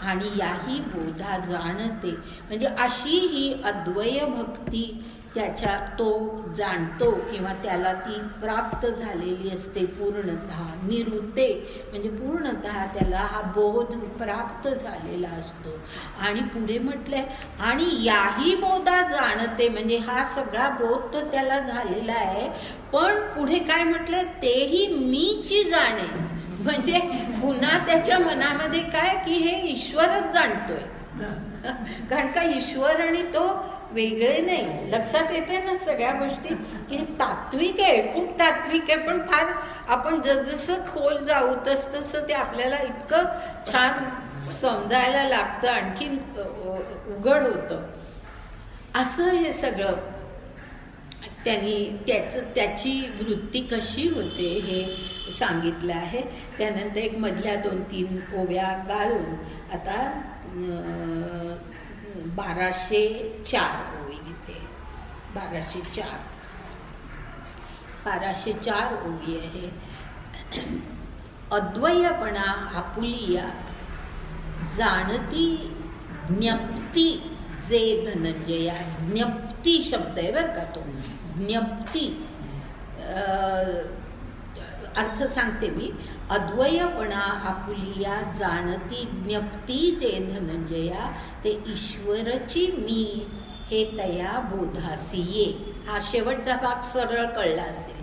आणि याही बोधा जाणते म्हणजे अशी ही अद्वय भक्ती त्याच्या तो जाणतो किंवा त्याला ती प्राप्त झालेली असते पूर्णतः. निरुते म्हणजे पूर्णतः त्याला हा बोध प्राप्त झालेला असतो. आणि पुढे म्हटलंय आणि याही बोधा जाणते म्हणजे हा सगळा बोध तर त्याला झालेला आहे, पण पुढे काय म्हटलंय, तेही मीची जाणे. म्हणजे पुन्हा त्याच्या मनामध्ये काय की हे ईश्वरच जाणतोय, कारण का ईश्वर आणि तो वेगळे नाही. लक्षात येते ना सगळ्या गोष्टी की तात्विक आहे, खूप तात्विक आहे, पण फार आपण जसं खोल जाऊ तसं ते आपल्याला इतकं छान समजायला लागतं, आणखीन उघड होतं. असं हे सगळं त्याची वृत्ती कशी होते हे सांगितलं आहे. त्यानंतर एक मधल्या 2-3 ओव्या गाळून आता 1204 ओवी घेते. 1204 ओवी आहे. अद्वयपणा आपुलिया जाणती ज्ञप्ती जे धनंजया. ज्ञप्ती शब्द आहे बरं का तो. ज्ञप्ती अर्थ सांगते मी. अद्वयपणा आपुलिया जाणती ज्ञप्ती जे धनंजया, ते ईश्वरची मी हे तया बोधासी ये. हा शेवटचा भाग सरळ कळला असेल.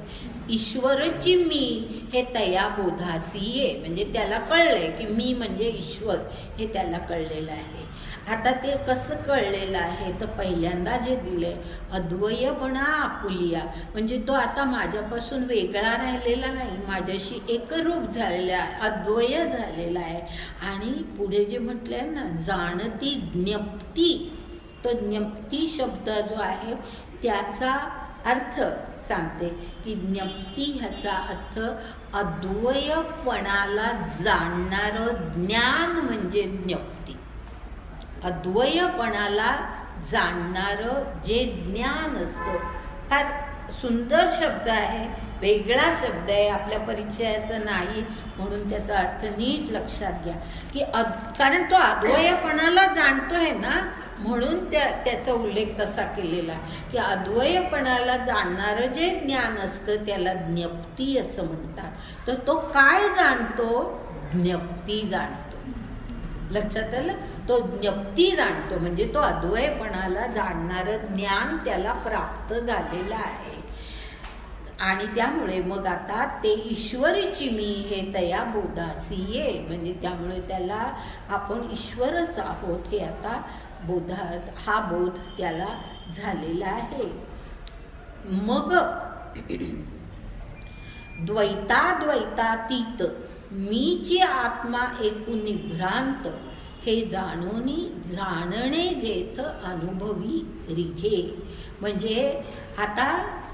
ईश्वरची मी हे तया बोधासी ये म्हणजे त्याला कळलंय की मी म्हणजे ईश्वर हे त्याला कळलेलं आहे. आता ते कसं कळलेलं आहे तर पहिल्यांदा जे दिलंय अद्वयपणा आपुलिया, म्हणजे तो आता माझ्यापासून वेगळा राहिलेला नाही, माझ्याशी एकरूप झालेला आहे, अद्वय झालेला आहे. आणि पुढे जे म्हटलंय ना जाणती ज्ञप्ती, तो ज्ञप्ती शब्द जो आहे त्याचा अर्थ सांगते की ज्ञप्ती ह्याचा अर्थ अद्वयपणाला जाणणारं ज्ञान म्हणजे ज्ञप्ती. अद्वयपणाला जाणणारं जे ज्ञान असतं, फार सुंदर शब्द आहे, वेगळा शब्द आहे, आपल्या परिचयाचा नाही, म्हणून त्याचा अर्थ नीट लक्षात घ्या की कारण तो अद्वयपणाला जाणतोय ना, म्हणून त्याचा उल्लेख तसा केलेला की अद्वयपणाला जाणणारं जे ज्ञान असतं त्याला ज्ञप्ती असं म्हणतात. तर तो काय जाणतो? ज्ञप्ती जाणतो. लक्षात आलं? तो ज्ञप्ती जाणतो म्हणजे तो अद्वयपणाला जाणणारं ज्ञान त्याला प्राप्त झालेलं आहे. आणि त्यामुळे मग आता ते ईश्वरीची मी हे तया बोधासी ये, म्हणजे त्यामुळे त्याला आपण ईश्वरच आहोत हे आता हा बोध त्याला झालेला आहे. मग द्वैताद्वैतातीत मीची आत्मा एकूण निभ्रांत, हे जाणणे जेथ अनुभवी रिघे. म्हणजे आता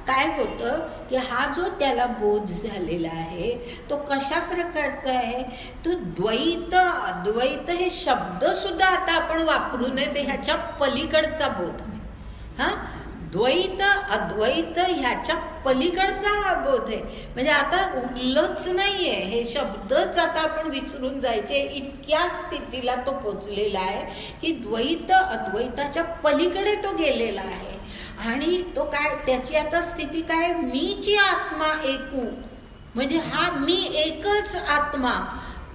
काय होतं की हा जो त्याला बोध झालेला आहे तो कशा प्रकारचा आहे, तो द्वैत अद्वैत हे शब्द सुद्धा आता आपण वापरू नये, ते ह्याच्या पलीकडचा बोध आहे. हा द्वैत अद्वैत ह्याच्या पलीकडचा हा बोध आहे. म्हणजे आता उरलंच नाहीये, हे शब्दच आता आपण विसरून जायचे, इतक्या स्थितीला तो पोचलेला आहे की द्वैत अद्वैताच्या पलीकडे तो गेलेला आहे. आणि तो काय, त्याची आता स्थिती काय, मीची आत्मा एकू, म्हणजे हा मी एकच आत्मा,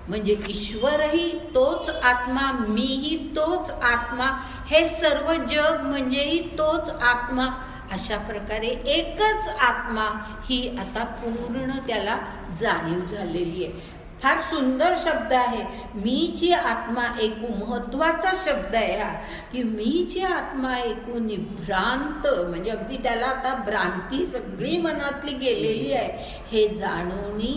म्हणजे ईश्वरही तोच आत्मा, मीही तोच आत्मा, हे सर्व जग म्हणजेही तोच आत्मा, अशा प्रकारे एकच आत्मा ही आता पूर्ण त्याला जाणीव झालेली आहे. फार सुंदर शब्द आहे, मीची आत्मा एकू. महत्वाचा शब्द आहे हा की मीची आत्मा एकू निभ्रांत, म्हणजे अगदी त्याला आता भ्रांती सगळी मनातली गेलेली आहे. हे जाणणे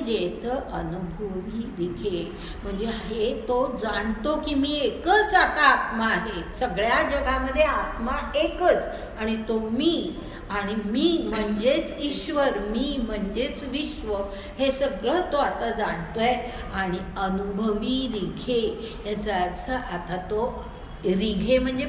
जेथ अनुभवी दिखे, म्हणजे हे तो जाणतो की मी एकच आता आत्मा आहे, सगळ्या जगामध्ये आत्मा एकच, आणि तो मी, आणि मी म्हणजेच ईश्वर, मी म्हणजेच विश्व, हे सगळं तो आता जाणतोय. आणि अनुभवी रिघे, याचा अर्थ आता तो रिघे म्हणजे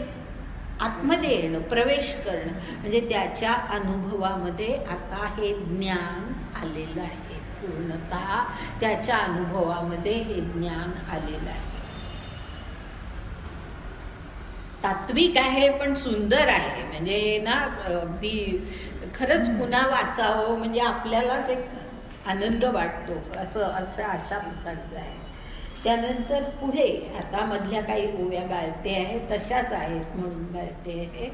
आतमध्ये येणं, प्रवेश करणं, म्हणजे त्याच्या अनुभवामध्ये आता हे ज्ञान आलेलं आहे. पूर्णतः त्याच्या अनुभवामध्ये हे ज्ञान आलेलं आहे. तात्विक आहे पण सुंदर आहे, म्हणजे ना अगदी खरंच पुन्हा वाचावं म्हणजे आपल्यालाच एक आनंद वाटतो, अशा प्रकारचं आहे. त्यानंतर पुढे आता मधल्या काही ओव्या गाळते आहे, तशाच आहेत म्हणून गाळते आहे.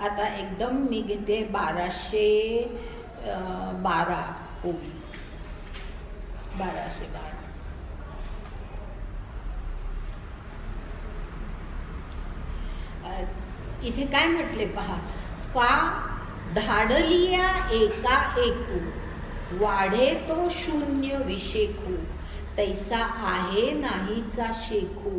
आता एकदम मी घेते 1212 ओवी, 1212. इथे काय म्हटले पहा, का धाडलिया एका एकू, वाढे तो शून्य विशेखू, तैसा आहे नाहीचा शेखू,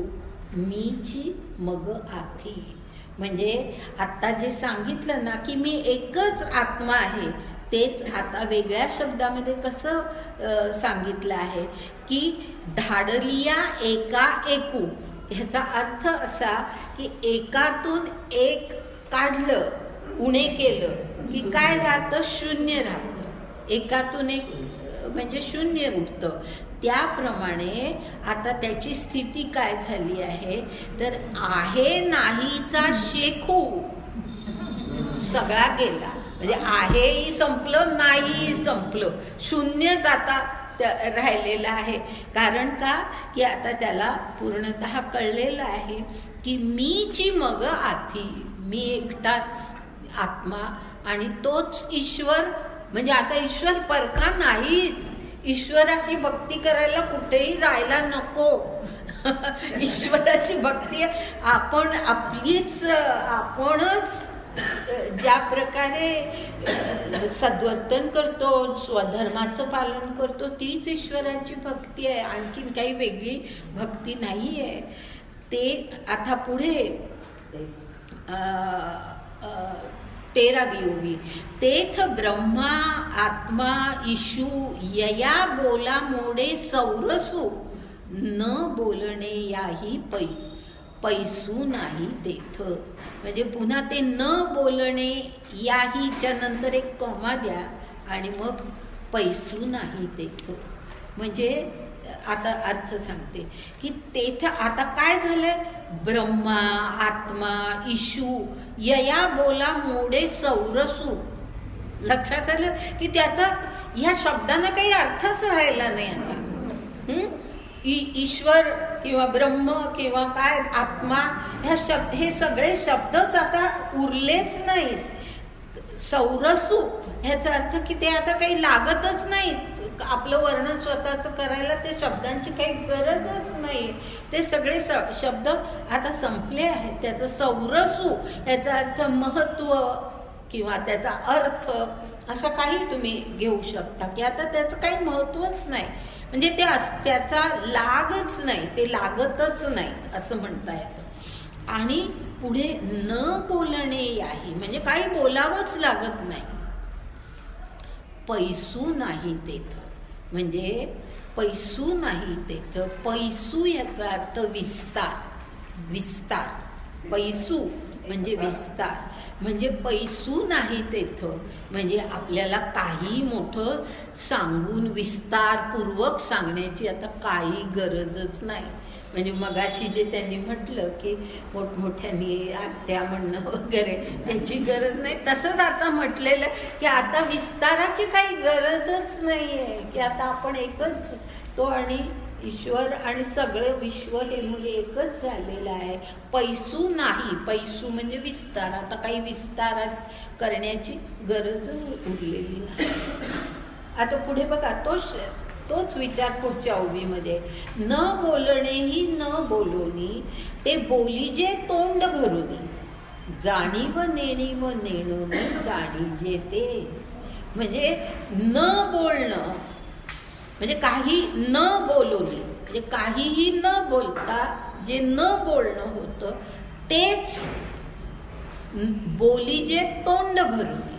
मीची मग आथी. म्हणजे आता जे सांगितलं ना की मी एकच आत्मा आहे, तेच आता वेगळ्या शब्दामध्ये कसं सांगितलं आहे की धाडलिया एका एकू. ह्याचा अर्थ असा की एकातून एक काढलं, उणे केलं की काय राहतं, शून्य राहतं. एकातून एक म्हणजे शून्य उरतं. त्याप्रमाणे आता त्याची स्थिती काय झाली आहे तर आहे नाहीचा शेखू सगळा गेला. म्हणजे आहेही संपलं, नाहीही संपलं, शून्यच आता राहिलेलं आहे. कारण का की आता त्याला पूर्णतः कळलेलं आहे की मीची मग आथी, मी एकटाच आत्मा आणि तोच ईश्वर. म्हणजे आता ईश्वर परका नाहीच, ईश्वराची भक्ती करायला कुठेही जायला नको. ईश्वराची भक्ती आपण आपणच ज्या प्रकारे सद्वर्तन करतो, स्वधर्माचं पालन करतो, तीच ईश्वराची भक्ती आहे. आणखीन काही वेगळी भक्ती नाही आहे. ते आता पुढे 13वी ओवी. तेथ ब्रह्मा आत्मा ईशू यया बोला मोडे सौरसू न बोलणे याही पैसू नाही तेथ. म्हणजे पुन्हा ते न बोलणे याहीच्या नंतर एक कॉमा द्या आणि मग पैसू नाही तेथ. म्हणजे आता अर्थ सांगते की तेथ आता काय झालंय, ब्रह्मा आत्मा ईशू यया बोला मोडे सौरसू. लक्षात आलं की त्याचा ह्या शब्दांना काही अर्थच राहिला नाही आता. ईश्वर किंवा ब्रह्म किंवा काय आत्मा हे सगळे शब्दच आता उरलेच नाहीत. सौरसू ह्याचा अर्थ की ते आता काही लागतच नाहीत. आपलं वर्णन स्वतःचं करायला ते शब्दांची काही गरजच नाही. ते सगळे शब्द आता संपले आहेत. त्याचं सौरसू याचा अर्थ महत्व किंवा त्याचा अर्थ असं काही तुम्ही घेऊ शकता की आता त्याचं काही महत्वच नाही. म्हणजे त्याचा लागच नाही, ते लागतच नाही असं म्हणता येतं. आणि पुढे न बोलणे याही म्हणजे काही बोलावंच लागत नाही. पैसू नाही तेथ म्हणजे पैसू नाही तेथ. पैसू याचा अर्थ विस्तार. पैसू म्हणजे विस्तार. म्हणजे पैसू नाही तेथ म्हणजे आपल्याला काही मोठं सांगून विस्तारपूर्वक सांगण्याची आता काही गरजच नाही. म्हणजे मगाशी जे त्यांनी म्हटलं की मोठमोठ्यांनी आत्या म्हणणं वगैरे त्याची गरज नाही, तसंच आता म्हटलेलं की आता विस्ताराची काही गरजच नाही आहे. की आता आपण एकच, तो आणि ईश्वर आणि सगळं विश्व हे म्हणजे एकच झालेलं आहे. पैसू नाही, पैसू म्हणजे विस्तार. आता काही विस्तार करण्याची गरज उरलेली नाही. आता पुढे बघा तोच विचार पुढच्या ओवीमध्ये. न बोलणेही न बोलोनी ते बोलीजे तोंड भरूनी जाणीव नेणीव नेणोनी जाणीजे ते. म्हणजे न बोलणं म्हणजे काही न बोलूनी म्हणजे काहीही न बोलता जे न बोलणं होतं तेच बोली जे तोंड भरूनी.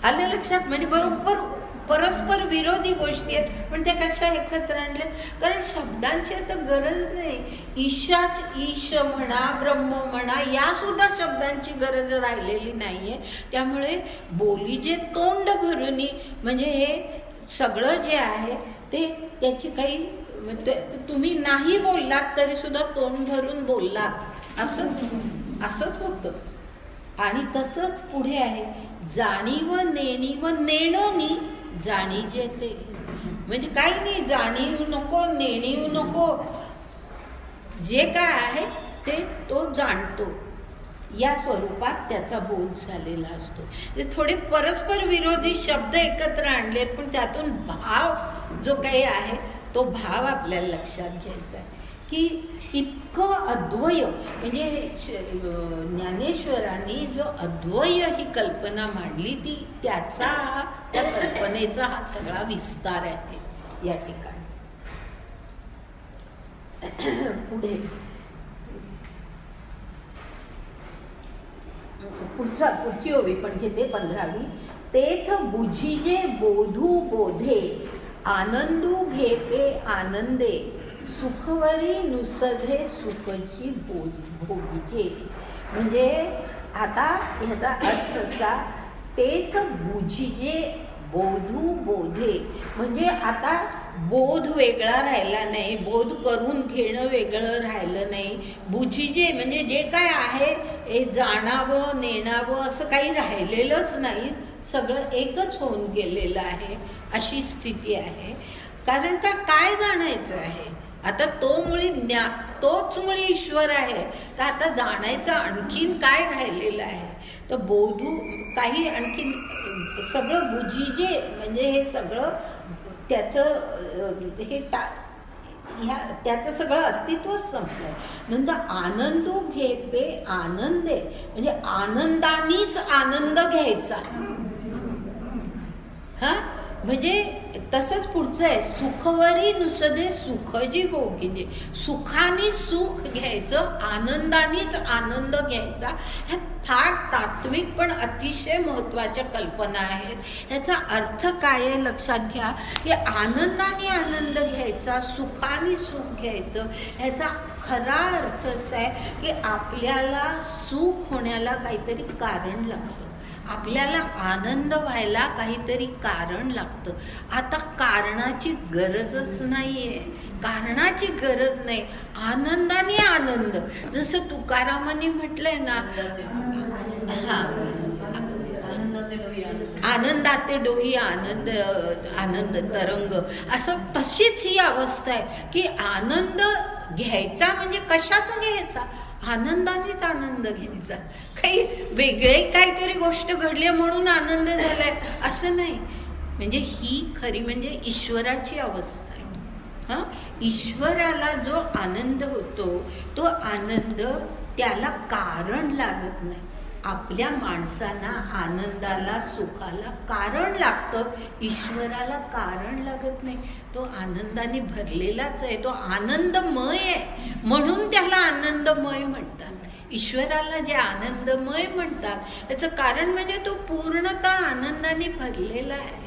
आलं लक्षात? म्हणजे बरोबर परस्पर विरोधी गोष्टी आहेत पण त्या कशा एकत्र आणल्या, कारण शब्दांची आता गरज नाही. ईश म्हणा, ब्रह्म म्हणा, या सुद्धा शब्दांची गरज राहिलेली नाहीये. त्यामुळे बोली जे तोंड भरूनी म्हणजे हे सगळं जे आहे ते त्याची काही तुम्ही नाही बोललात तरी सुद्धा तोंड भरून बोललात असंच होतं. आणि तसंच पुढे आहे जाणीव नेणीव नेणोनी जाणीजे ते. म्हणजे काही नाही, जाणीव नको नेणीव नको, जे काय आहे ते तो जाणतो या स्वरूपात त्याचा बोध झालेला असतो. थोडे परस्पर विरोधी शब्द एकत्र आणलेत पण त्यातून भाव जो काही आहे तो भाव आपल्याला लक्षात घ्यायचा आहे की इतकं अद्वय म्हणजे ज्ञानेश्वरांनी जो अद्वय ही कल्पना मांडली त्या कल्पनेचा हा सगळा विस्तार आहे या ठिकाणी. पुढे पुढची ओवी पण घेते 15वी. तेथ बुझिजे बोधू बोधे आनंदू घेपे आनंदे सुखवरी नुसधे सुखची भोगीचे. म्हणजे आता ह्याचा अर्थ असा, तेथ बुझिजे बोधू बोधे म्हणजे आता बोध वेगळा राहिला नाही, बोध करून घेणं वेगळं राहिलं नाही. बुझिजे म्हणजे जे काय आहे हे जाणावं नेणावं असं काही राहिलेलंच नाही, सगळं एकच होऊन गेलेलं आहे अशी स्थिती आहे. कारण काय जाणायचं आहे आता? तोच मुळी ईश्वर आहे, तर आता जाणायचं आणखीन काय राहिलेलं आहे? तर बोधू काही आणखीन सगळं बुझिजे म्हणजे हे सगळं त्याचं हे त्याचं सगळं अस्तित्वच संपलंय. नंतर आनंदो घेपे आनंदे, म्हणजे आनंदानीच आनंद घ्यायचा. हा म्हणजे तसंच पुढचं आहे, सुखवरी नुसदे सुख जी भोगिजे, सुखाने सुख घ्यायचं, आनंदानेच आनंद घ्यायचा. ह्या फार तात्विक पण अतिशय महत्त्वाच्या कल्पना आहेत. ह्याचा अर्थ काय आहे लक्षात घ्या, की आनंदाने आनंद घ्यायचा, सुखाने सुख घ्यायचं. ह्याचा खरा अर्थ असा आहे की आपल्याला सुख होण्याला काहीतरी कारण लागतं, आपल्याला आनंद व्हायला काहीतरी कारण लागतं. आता कारणाची गरजच नाहीये, कारणाची गरज नाही, आनंदाने आनंद. जसं तुकारामाने म्हटलंय ना, आनंदाते डोही आनंद आनंद तरंग, असं तशीच ही अवस्था आहे की आनंद घ्यायचा म्हणजे कशाचा घ्यायचा, आनंदानेच आनंद घ्यायचा. काही वेगळे काहीतरी गोष्ट घडली म्हणून आनंद झालाय असं नाही. म्हणजे ही खरी म्हणजे ईश्वराची अवस्था आहे. हा, ईश्वराला जो आनंद होतो तो आनंद त्याला कारण लागत नाही. आपल्या माणसांना आनंदाला सुखाला कारण लागतं, ईश्वराला कारण लागत नाही. तो आनंदाने भरलेलाच आहे, तो आनंदमय आहे म्हणून त्याला आनंदमय म्हणतात. ईश्वराला जे आनंदमय म्हणतात त्याचं कारण म्हणजे तो पूर्णतः आनंदाने भरलेला आहे.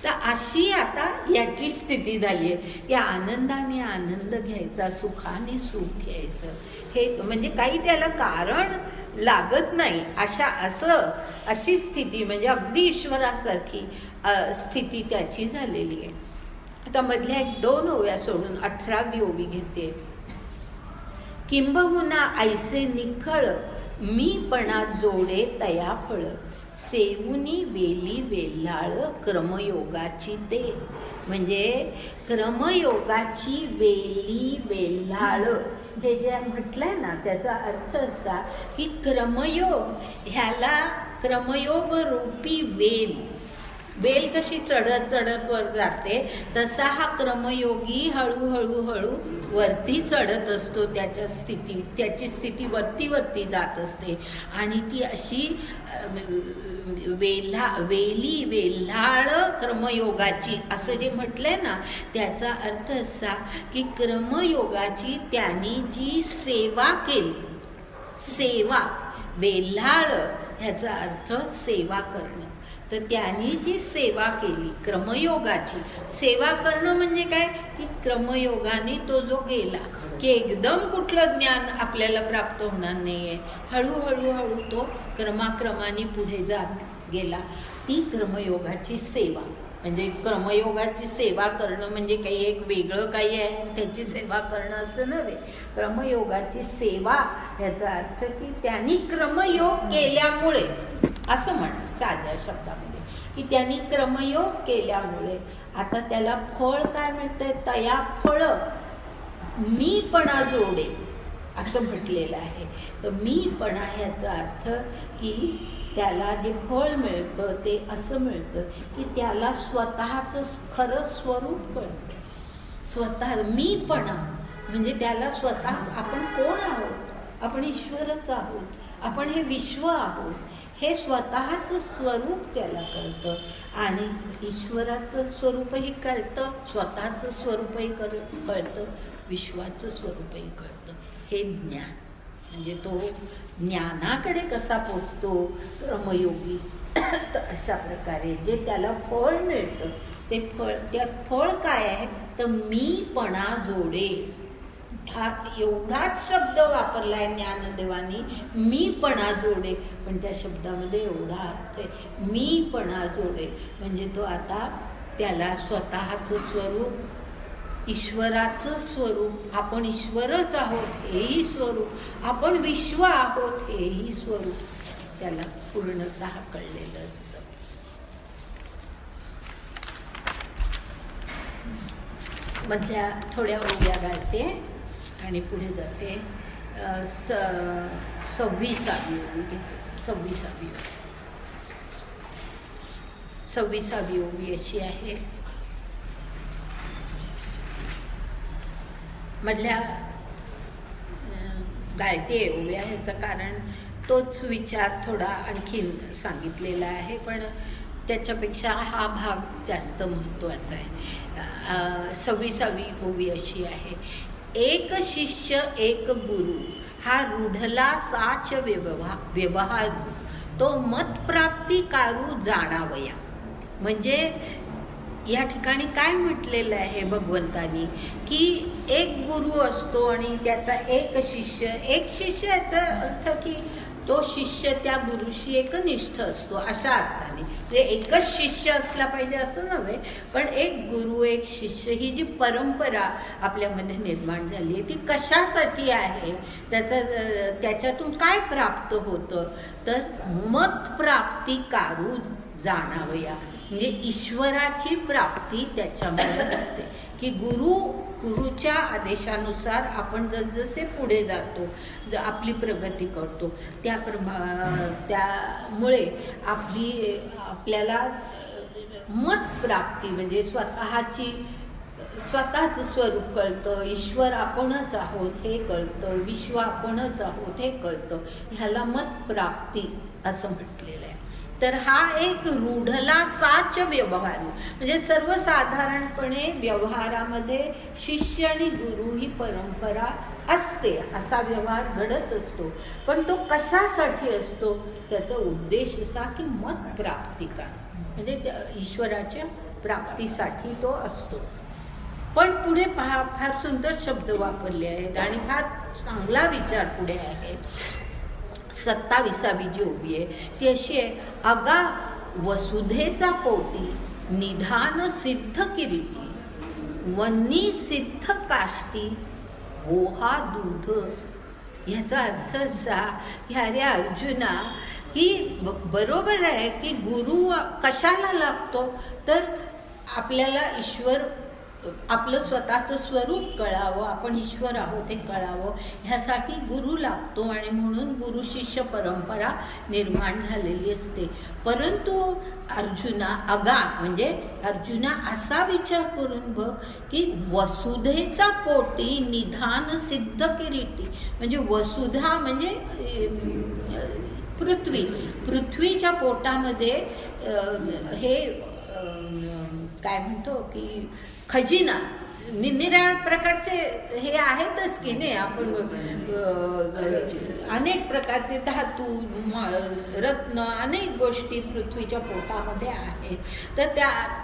तर अशी आता याची स्थिती झाली आहे की आनंदाने आनंद घ्यायचा, सुखाने सुख घ्यायचं. हे म्हणजे काही त्याला कारण लागत नाही, अशी स्थिती म्हणजे अगदी ईश्वरासारखी स्थिती त्याची झालेली आहे. आता मधल्या 1-2 ओव्या सोडून 18वी ओवी घेते. किंबहुना ऐसे निखळ मीपणा जोडे तया फळ, सेवुनी वेली वेल्हाळ क्रमयोगाची दे. म्हणजे क्रमयोगाची वेली वेल्हाळ हे जे म्हटलंय ना, त्याचा अर्थ असा की ह्याला क्रमयोग रूपी वेल कशी चढत वर जाते तसा हा क्रमयोगी हळूहळू वरती चढत असतो. त्याची स्थिती वरती जात असते आणि ती अशी वेली वेल्हाळ क्रमयोगाची असं जे म्हटलंय ना, त्याचा अर्थ असा की क्रमयोगाची त्यांनी जी सेवा केली, सेवा वेल्हाळ ह्याचा अर्थ सेवा करणं. तर त्यांनी जी सेवा केली, क्रमयोगाची सेवा करणं म्हणजे काय की क्रमयोगाने तो जो गेला की एकदम कुठलं ज्ञान आपल्याला प्राप्त होणार नाहीये, हळूहळू तो क्रमाक्रमाने पुढे जात गेला. ती क्रमयोगाची सेवा. म्हणजे क्रमयोगाची सेवा करणं म्हणजे काही एक वेगळं काही आहे त्याची सेवा करणं असं नव्हे. क्रमयोगाची सेवा ह्याचा अर्थ की त्यांनी क्रमयोग केल्यामुळे, असं म्हणा साध्या शब्दामध्ये, की त्यांनी क्रमयोग केल्यामुळे आता त्याला फळ काय मिळतंय, तया फळ मीपणा जोडे असं म्हटलेलं आहे. तर मीपणा ह्याचा अर्थ की त्याला जे फळ मिळतं ते असं मिळतं की त्याला स्वतःचं खरं स्वरूप कळतं. स्वतः मीपणा म्हणजे त्याला स्वतः आपण कोण आहोत, आपण ईश्वरच आहोत, आपण हे विश्व आहोत, हे स्वतःचं स्वरूप त्याला कळतं. आणि ईश्वराचं स्वरूपही कळतं, स्वतःचं स्वरूपही कळतं, विश्वाचं स्वरूपही कळतं. हे ज्ञान म्हणजे तो ज्ञानाकडे कसा पोचतो क्रमयोगी. तर अशा प्रकारे जे त्याला फळ मिळतं ते त्यात फळ काय आहे तर मीपणा जोडे. हा एवढाच शब्द वापरलाय ज्ञानदेवानी, मीपणा जोडे. पण त्या शब्दामध्ये एवढा अर्थ आहे, मीपणा जोडे म्हणजे तो आता त्याला स्वतःचं स्वरूप, ईश्वराचं स्वरूप, आपण ईश्वरच आहोत हेही स्वरूप, आपण विश्व आहोत हेही स्वरूप त्याला पूर्णतः कळलेलं असतं. मधल्या थोड्या ओव्या गाळते आणि पुढे जाते. 26वी ओवी घेते. 26वी ओवी अशी आहे. मधल्या गायते ओव्या ह्याचं कारण तोच विचार थोडा आणखीन सांगितलेला आहे, पण त्याच्यापेक्षा हा भाग जास्त महत्त्वाचा आहे. 26वी ओवी अशी आहे, एक शिष्य एक गुरु हा रूढला साच व्यवहारू, तो मतप्राप्ती कारू जाणावया. म्हणजे या ठिकाणी काय म्हटलेलं आहे भगवंतानी, की एक गुरु असतो आणि त्याचा एक शिष्य. एक शिष्य याचा अर्थ की तो शिष्य त्या गुरुशी एकनिष्ठ असतो अशा अर्थाने. म्हणजे एकच शिष्य असला पाहिजे असं नव्हे, पण एक गुरु एक शिष्य ही जी परंपरा आपल्यामध्ये निर्माण झाली आहे ती कशासाठी आहे, त्याच्यातून काय प्राप्त होतं, तर मतप्राप्ती कारू जाणावया. म्हणजे ईश्वराची प्राप्ती त्याच्यामुळे होते, की गुरुच्या आदेशानुसार आपण जसजसे पुढे जातो, आपली प्रगती करतो, त्यामुळे आपल्याला मतप्राप्ती म्हणजे स्वतःचं स्वरूप कळतं, ईश्वर आपणच आहोत हे कळतं, विश्व आपणच आहोत हे कळतं. ह्याला मतप्राप्ती असं म्हटलेलं आहे. तर हा एक रूढला साच व्यवहारू, म्हणजे सर्वसाधारणपणे व्यवहारामध्ये शिष्य आणि गुरु ही परंपरा असते, असा व्यवहार घडत असतो. पण तो कशासाठी असतो, त्याचा उद्देश असा की मतप्राप्तिका, म्हणजे ईश्वराच्या प्राप्तीसाठी तो असतो. पण पुढे पहा, फार सुंदर शब्द वापरले आहेत आणि फार चांगला विचार पुढे आहे. 27वी जी ओवी आहे ती अशी आहे, अगा वसुधेचा पोटी निधान सिद्ध किरीटी, वन्नी सिद्ध काष्टी ओहा दूध. ह्याचा अर्थ असा, ह्या रे अर्जुना, की बरोबर आहे की गुरु कशाला लागतो, तर आपल्याला ईश्वर आपलं स्वतःचं स्वरूप कळावं, आपण ईश्वर आहोत हे कळावं, ह्यासाठी गुरु लागतो आणि म्हणून गुरु शिष्य परंपरा निर्माण झालेली असते. परंतु अर्जुना म्हणजे अर्जुना असा विचार करून बघ की वसुधेचा पोटी निधान सिद्ध किरीटी, म्हणजे वसुधा म्हणजे पृथ्वीच्या पोटामध्ये हे काय म्हणतो की खजिना, निरनिराळ्या प्रकारचे हे आहेतच की नाही, आपण अनेक प्रकारचे धातू रत्न अनेक गोष्टी पृथ्वीच्या पोटामध्ये आहेत. तर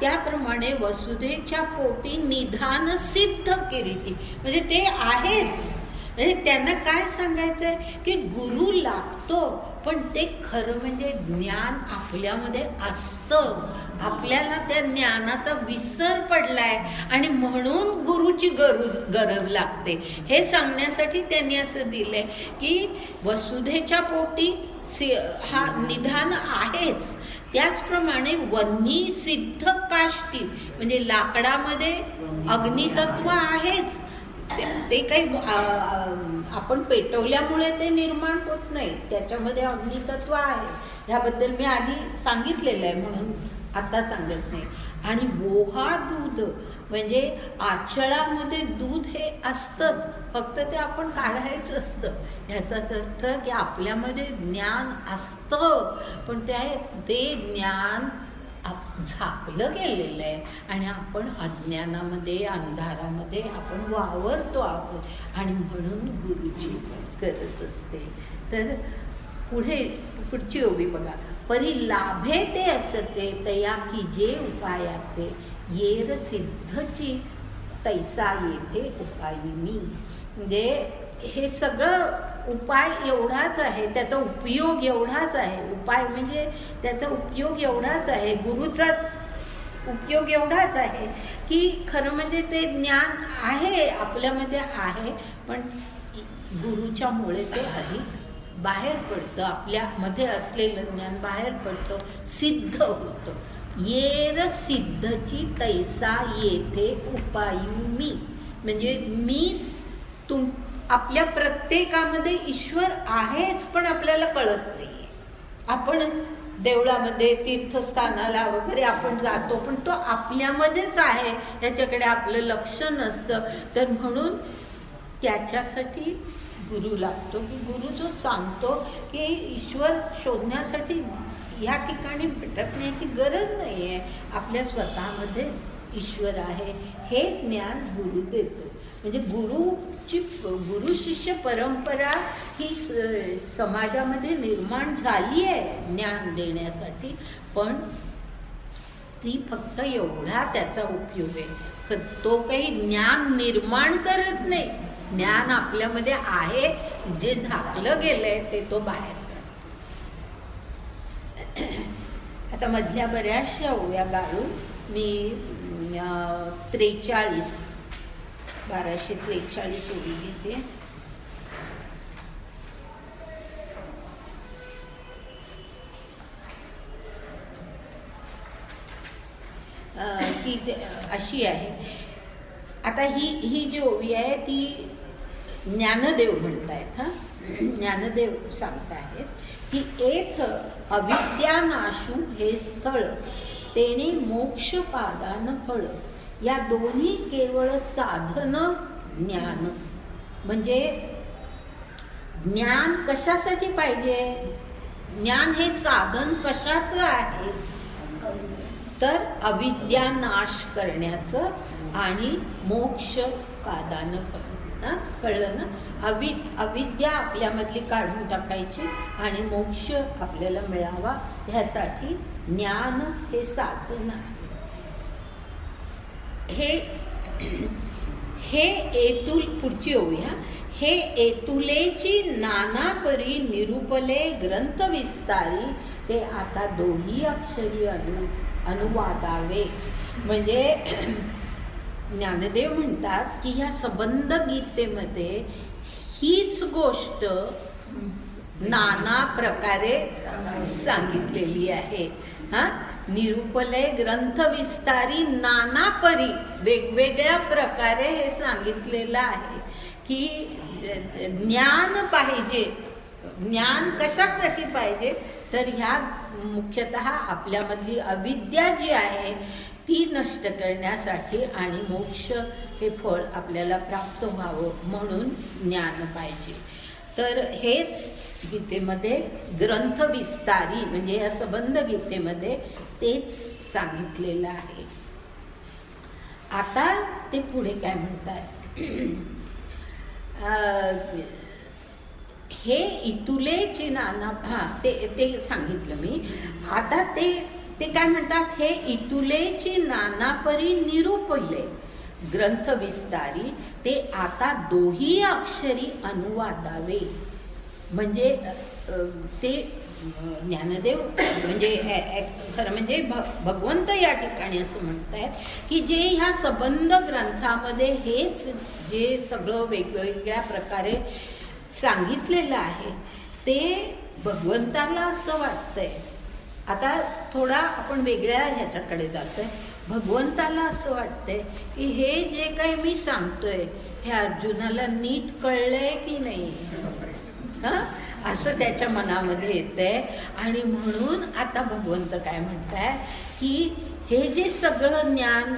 त्याप्रमाणे वसुधेच्या पोटी निधान सिद्ध किरीटी, म्हणजे ते आहेच. म्हणजे त्यांना काय सांगायचं आहे की गुरु लागतो, पण ते खरं म्हणजे ज्ञान आपल्यामध्ये असतं, आपल्याला त्या ज्ञानाचा विसर पडलाय आणि म्हणून गुरुची गरज लागते. हे सांगण्यासाठी त्यांनी असं दिलंय की वसुधेच्या पोटी हा निधान आहेच, त्याचप्रमाणे वन्नी सिद्ध काष्टी, म्हणजे लाकडामध्ये अग्नितत्व आहेच. ते काही आपण पेटवल्यामुळे ते निर्माण होत नाही, त्याच्यामध्ये अग्नितत्व आहे. ह्याबद्दल मी आधी सांगितलेलं आहे म्हणून आता सांगत नाही. आणि वोहा दूध, म्हणजे आचळामध्ये दूध हे असतंच, फक्त ते आपण काढायचं असतं. ह्याचाच अर्थ की आपल्यामध्ये ज्ञान असतं, पण ते ज्ञान झाकलं गेलेलं आहे आणि आपण अज्ञानामध्ये अंधारामध्ये आपण वावरतो आहोत आणि म्हणून गुरुची गरज असते. तर पुढची ओवी बघा, परी लाभे ते असते तया की जे उपायाते, येर सिद्धची तैसा येथे उपायी मी. म्हणजे हे सगळं उपाय एवढाच आहे, त्याचा उपयोग एवढाच आहे. उपाय म्हणजे त्याचा उपयोग एवढाच आहे, गुरुचा उपयोग एवढाच आहे की खरं म्हणजे ते ज्ञान आहे आपल्यामध्ये आहे, पण गुरुच्यामुळे ते अधिक बाहेर पडतं, आपल्यामध्ये असलेलं ज्ञान बाहेर पडतं, सिद्ध होतं. येर सिद्धची तैसा येथे उपायू मी, म्हणजे मी आपल्या प्रत्येकामध्ये ईश्वर आहेच, पण आपल्याला कळत नाही. आपण देवळामध्ये तीर्थस्थानाला वगैरे आपण जातो, पण तो आपल्यामध्येच आहे, याच्याकडे आपलं लक्ष नसतं. तर म्हणून त्याच्यासाठी गुरु लागतो, की गुरु जो सांगतो की ईश्वर शोधण्यासाठी या ठिकाणी भटकण्याची गरज नाही आहे, आपल्या स्वतःमध्येच ईश्वर आहे, हे ज्ञान गुरु देतो. म्हणजे गुरु शिष्य परंपरा ही समाजामध्ये निर्माण झाली आहे ज्ञान देण्यासाठी, पण ती फक्त एवढा त्याचा उपयोग आहे, तो काही ज्ञान निर्माण करत नाही. ज्ञान आपल्यामध्ये आहे, जे झाकलं गेलंय ते तो बाहेर काढतो. आता मधल्या बऱ्याचशा ओव्या गाळून मी 1243 ओवी घेते. की अशी आहे. आता ही जी ओवी आहे ती ज्ञानदेव म्हणतायत. ज्ञानदेव सांगतायत की एथ अविद्यानाशू हे स्थळ, तेणे मोक्ष पादान फळ. या दोन्ही केवळ साधन ज्ञान. म्हणजे ज्ञान कशासाठी पाहिजे? ज्ञान हे साधन कशाचं आहे? तर अविद्या नाश करण्याचं आणि मोक्ष पादानं फळ. कळलं ना? अविद्या आपल्यामधली काढून टाकायची आणि मोक्ष आपल्याला मिळावा, ह्यासाठी ज्ञान हे साधन आहे. हे एतुल, पुढची ओव्या, हे एतुलेची नाना परी निरूपले ग्रंथ विस्तारी, ते आता दोही अक्षरी अनुवादावे. म्हणजे ज्ञानदेव म्हणतात की ह्या संबंध गीतेमध्ये हीच गोष्ट नाना प्रकारे सांगितलेली आहे. निरूपले ग्रंथ विस्तारी नाना परी, वेगवेगळ्या प्रकारे हे सांगितलेलं आहे की ज्ञान पाहिजे. ज्ञान कशासाठी पाहिजे? तर ह्या मुख्यतः आपल्यामधली अविद्या जी आहे ती नष्ट करण्यासाठी आणि मोक्ष हे फळ आपल्याला प्राप्त व्हावं म्हणून ज्ञान पाहिजे. तर हेच गीतेमध्ये ग्रंथ विस्तारी, म्हणजे या संबंध गीतेमध्ये तेच सांगितलेलं आहे. आता ते पुढे काय म्हणतात? हे इतुलेची नाना, ते सांगितलं मी. आता ते काय म्हणतात? हे इतुलेची नानापरी निरूपले ग्रंथ विस्तारी, ते आता दोही अक्षरी अनुवादावे. म्हणजे ते ज्ञानदेव म्हणजे खरं म्हणजे भगवंत या ठिकाणी असं म्हणतायत की जे ह्या संबंध ग्रंथामध्ये हेच जे सगळं वेगवेगळ्या प्रकारे सांगितलेलं आहे ते भगवंताला असं वाटतंय. आता थोडा आपण वेगळ्या ह्याच्याकडे जातोय. भगवंताला असं वाटतंय की हे जे काही मी सांगतोय हे अर्जुनाला नीट कळलंय की नाही, असं त्याच्या मनामध्ये येतंय. आणि म्हणून आता भगवंत काय म्हणताय की हे जे सगळं ज्ञान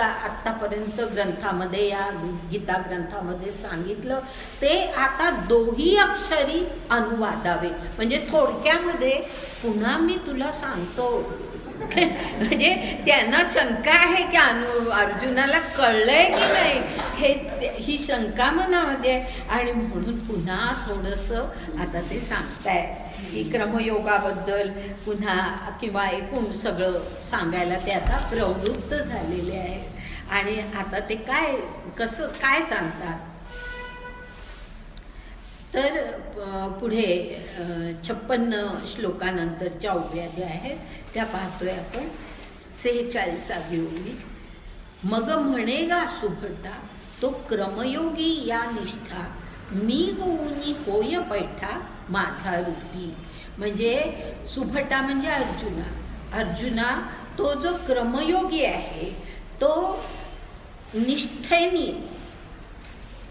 आत्तापर्यंत ग्रंथामध्ये, या गीता ग्रंथामध्ये सांगितलं ते आता दोही अक्षरी अनुवादावे. म्हणजे थोडक्यामध्ये पुन्हा मी तुला सांगतो. म्हणजे त्यांना शंका आहे की अर्जुनाला कळलंय की नाही, ही शंका मनामध्ये आहे. आणि म्हणून पुन्हा थोडंसं आता ते सांगताय की क्रमयोगाबद्दल पुन्हा किंवा एकूण सगळं सांगायला ते आता प्रवृत्त झालेले आहे. आणि आता ते काय सांगतात? तर पुढे 56 श्लोकानंतरच्या ओव्या ज्या आहेत त्या पाहतोय आपण. 46वी ओवी. मग म्हणेगा सुभटा तो क्रमयोगी या निष्ठा, मी होऊनी होय पैठा माझा रूपी. म्हणजे सुभटा म्हणजे अर्जुना तो जो क्रमयोगी आहे तो निष्ठेनी,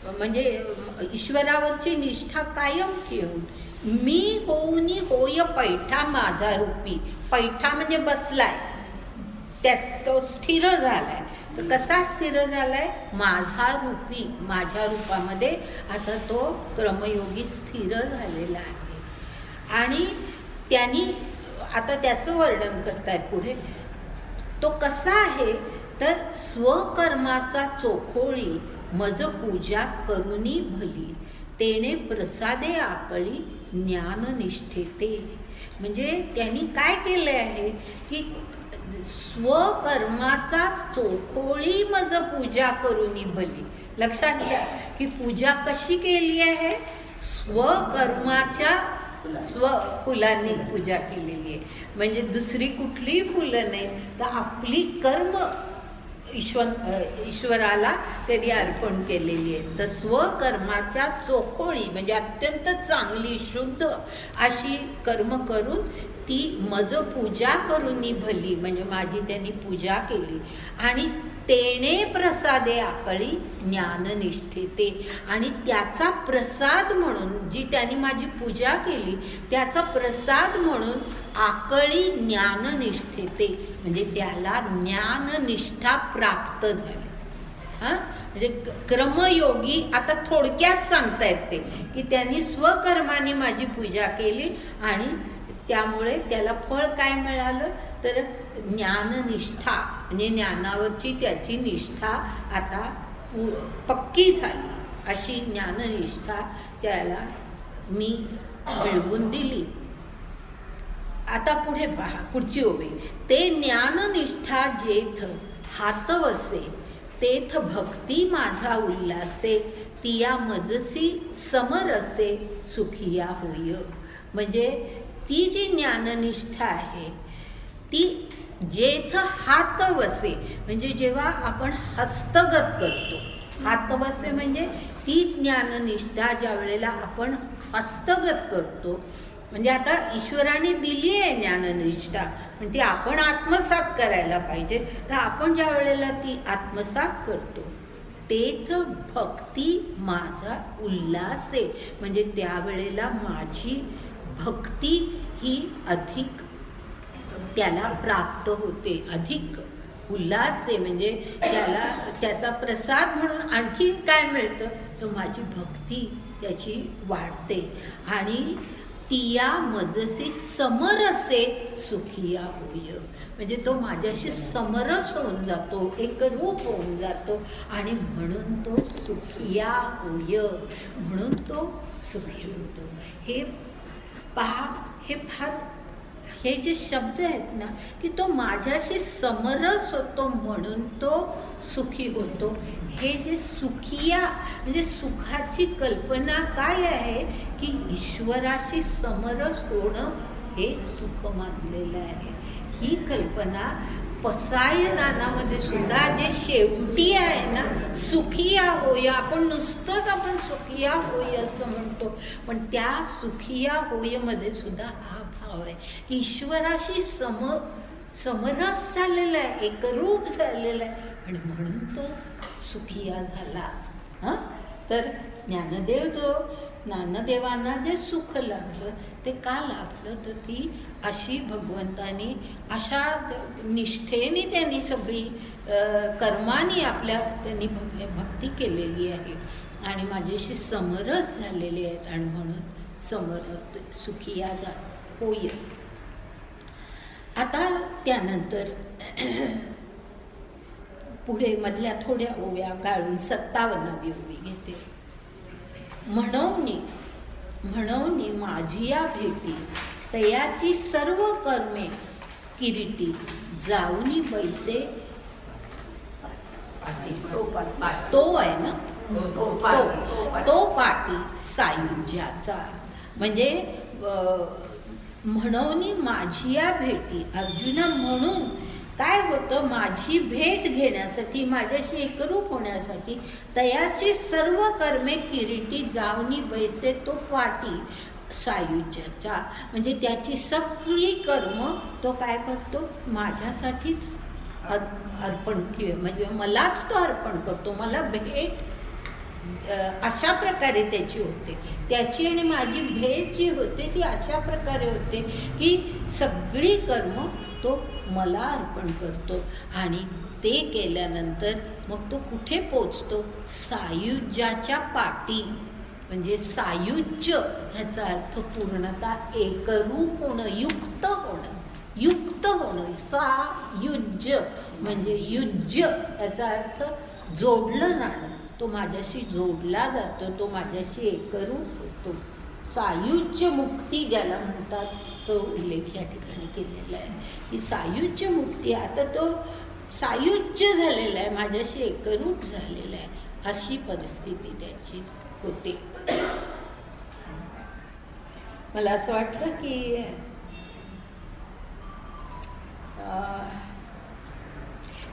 म्हणजे ईश्वरावरची निष्ठा कायम ठेवून, मी होऊनी होय पैठा माझा रूपी. पैठा म्हणजे बसलाय, त्यात तो स्थिर झालाय. तर कसा स्थिर झालाय? माझ्या रूपामध्ये आता तो क्रमयोगी स्थिर झालेला आहे. आणि त्यांनी आता त्याचं वर्णन करतायत पुढे. तो कसा आहे तर स्वकर्माचा चोखोळी मज पूजा करुनी भली, तेने प्रसादे आकळी ज्ञाननिष्ठेते. म्हणजे त्यांनी काय केलं आहे की स्वकर्माचा चोखोळी मज पूजा करुनी भली. लक्षात घ्या की पूजा कशी केली आहे? स्वकर्माच्या फुलांनी पूजा केलेली आहे. म्हणजे दुसरी कुठलीही फुलं नाही, तर आपली कर्म ईश्वराला त्यांनी अर्पण केलेली आहे. तर स्वकर्माच्या चोखोळी म्हणजे अत्यंत चांगली शुद्ध अशी कर्म करून ती मज पूजा करूनी भली, म्हणजे माझी त्यांनी पूजा केली. आणि तेणे प्रसादे आकळी ज्ञाननिष्ठेते. आणि त्याचा प्रसाद म्हणून जी त्यांनी माझी पूजा केली त्याचा प्रसाद म्हणून आकळी ज्ञाननिष्ठेते, म्हणजे त्याला ज्ञाननिष्ठा प्राप्त झाली. म्हणजे क्रमयोगी. आता थोडक्यात सांगतायत ते की त्यांनी स्वकर्माने माझी पूजा केली आणि त्यामुळे त्याला फळ काय मिळालं तर ज्ञाननिष्ठा, म्हणजे ज्ञानावरची त्याची निष्ठा आता पक्की झाली. अशी ज्ञाननिष्ठा त्याला मी मिळवून दिली. आता पुढे पहा, पुढची ओवी. ते ज्ञाननिष्ठा जेथ हात वसे, तेथ भक्ती माझा उल्हासे, तिया मजसी समरसे सुखिया होय. म्हणजे ती जी ज्ञाननिष्ठा आहे ती जेथ हात वसे, म्हणजे जेव्हा आपण हस्तगत करतो. हातवसे म्हणजे ती ज्ञाननिष्ठा ज्या वेळेला आपण हस्तगत करतो, म्हणजे आता ईश्वराने दिली आहे ज्ञाननिष्ठा, पण ती आपण आत्मसात करायला पाहिजे. तर आपण ज्या वेळेला ती आत्मसात करतो तेथ भक्ती माझा उल्हासे, म्हणजे त्यावेळेला माझी भक्ती ही अधिक त्याला प्राप्त होते. अधिक उल्हास आहे म्हणजे त्याला त्याचा प्रसाद म्हणून आणखीन काय मिळतं तर माझी भक्ती त्याची वाढते. आणि तिया मजसे समरसे सुखिया होय, म्हणजे तो माझ्याशी समरस होऊन जातो, एकरूप होऊन जातो आणि म्हणून तो सुखिया होय, म्हणून तो सुखी होतो. हे पहा, हे जे शब्द आहेत ना की तो माझ्याशी समरस होतो म्हणून तो सुखी होतो. हे जे सुखिया म्हणजे सुखाची कल्पना काय आहे की ईश्वराशी समरस होणं हे सुख मानलेलं आहे. ही कल्पना पसायदानामध्ये सुद्धा जे शेवटी आहे ना सुखिया होय, आपण नुसतंच आपण सुखिया होय असं म्हणतो, पण त्या सुखिया होयमध्ये सुद्धा हा भाव आहे की ईश्वराशी समरस झालेला आहे, एकरूप झालेला आहे आणि म्हणून तो सुखिया झाला. तर ज्ञानदेवांना जे सुख लाभलं ते का लाभलं तर ती अशी भगवंतानी अशा निष्ठेने त्यांनी सगळी कर्माने आपल्या त्यांनी भक्ती केलेली आहे आणि माझ्याशी समरस झालेले आहेत आणि म्हणून सुखिया होय. आता त्यानंतर पुढे मधल्या थोड्या ओव्या गाळून 57वी ओवी घेते. म्हणून माझी या भेटी तयाची सर्व कर्मे किरीटी जाऊनी बैसे. तो आहे ना तो पाटी सायुज्याचा. म्हणजे म्हणून माझी या भेटी अर्जुना म्हणून काय होतं माझी भेट घेण्यासाठी माझ्याशी एकरूप होण्यासाठी तयाची सर्व कर्मे किरीटी जाऊनी बैसे तो पाटी सायुज्याचा. म्हणजे त्याची सगळी कर्म तो काय करतो माझ्यासाठीच अर्पण म्हणजे मलाच तो अर्पण करतो. मला भेट अशा प्रकारे त्याची होते. त्याची आणि माझी भेट जी होते ती अशा प्रकारे होते की सगळी कर्म तो मला अर्पण करतो आणि ते केल्यानंतर मग तो कुठे पोचतो? सायुज्याच्या पाठी. म्हणजे सायुज्य ह्याचा अर्थ पूर्णतः एकरूप होणं, युक्त होणं. युक्त होणं, सायुज्य म्हणजे युज्य याचा अर्थ जोडलं जाणं. तो माझ्याशी जोडला जातो, तो माझ्याशी एकरूप होतो. सायुज्य मुक्ती ज्याला म्हणतात तो उल्लेख या ठिकाणी केलेला आहे की सायुज्य मुक्ती. आता तो सायुज्य झालेला आहे, माझ्याशी एकरूप झालेला आहे, अशी परिस्थिती त्याची होते. मला असं वाटतं की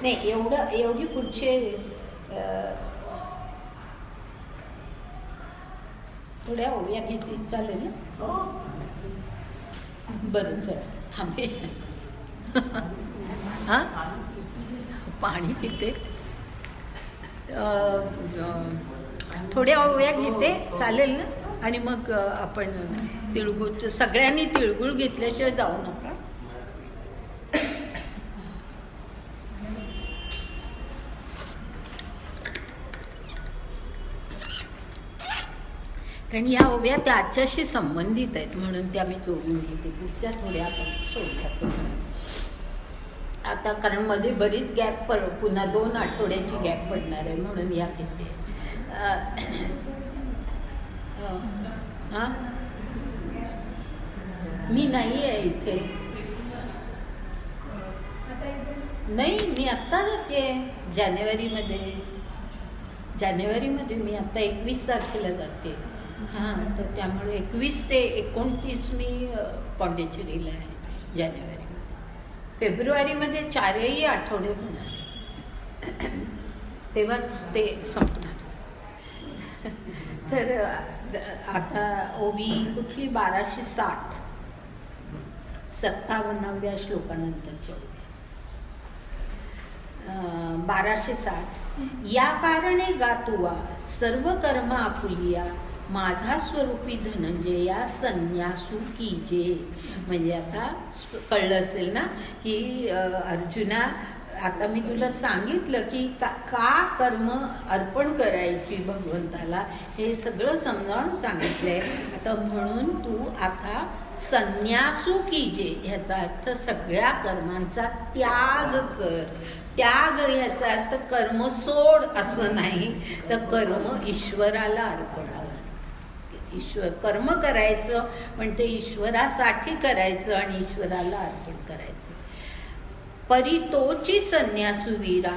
नाही एवढी पुढचे थोड्या ओव्या घेतली चालेल ना? बरं जरा थांबे. हां पाणी पिते. थोड्या ओव्या घेते चालेल ना? आणि मग आपण तिळगुळ, सगळ्यांनी तिळगुळ घेतल्याशिवाय जाऊ नका. कारण ह्या ओव्या त्याच्याशी संबंधित आहेत म्हणून त्या मी जोडून घेते. पुढच्या थोड्या आपण सोडल्या. आता कारण मध्ये बरीच गॅप पुन्हा 2 आठवड्याची गॅप पडणार आहे म्हणून या घेते. हां मी नाही आहे इथे. नाही मी आत्ता जाते जानेवारीमध्ये मी आत्ता 21 तारखेला जाते. हां तर त्यामुळे 21 ते 29 मी पॉंडिचेरीला आहे जानेवारीमध्ये. फेब्रुवारीमध्ये 4ही आठवडे होणार तेव्हाच ते संपणार. तर आता ओवी कुठली 1260 57व्या श्लोकानंतरच्या ओवी 1260. या कारणे गातुवा सर्व कर्म आपुलिया माझा स्वरूपी धनंजया संन्यासू कीजे. म्हणजे आता कळलं असेल ना की अर्जुना आता मी तुला सांगितलं की का कर्म अर्पण करायची भगवंताला हे सगळं समजावून सांगितलंय. आता म्हणून तू आता संन्यासू कीजे ह्याचा अर्थ सगळ्या कर्मांचा त्याग कर. त्याग ह्याचा अर्थ कर्म सोड असं नाही, तर कर्म ईश्वराला अर्पण कर. कर्म करायचं पण ते ईश्वरासाठी करायचं आणि ईश्वराला अर्पण करायचं. परितोची संन्यासुवीरा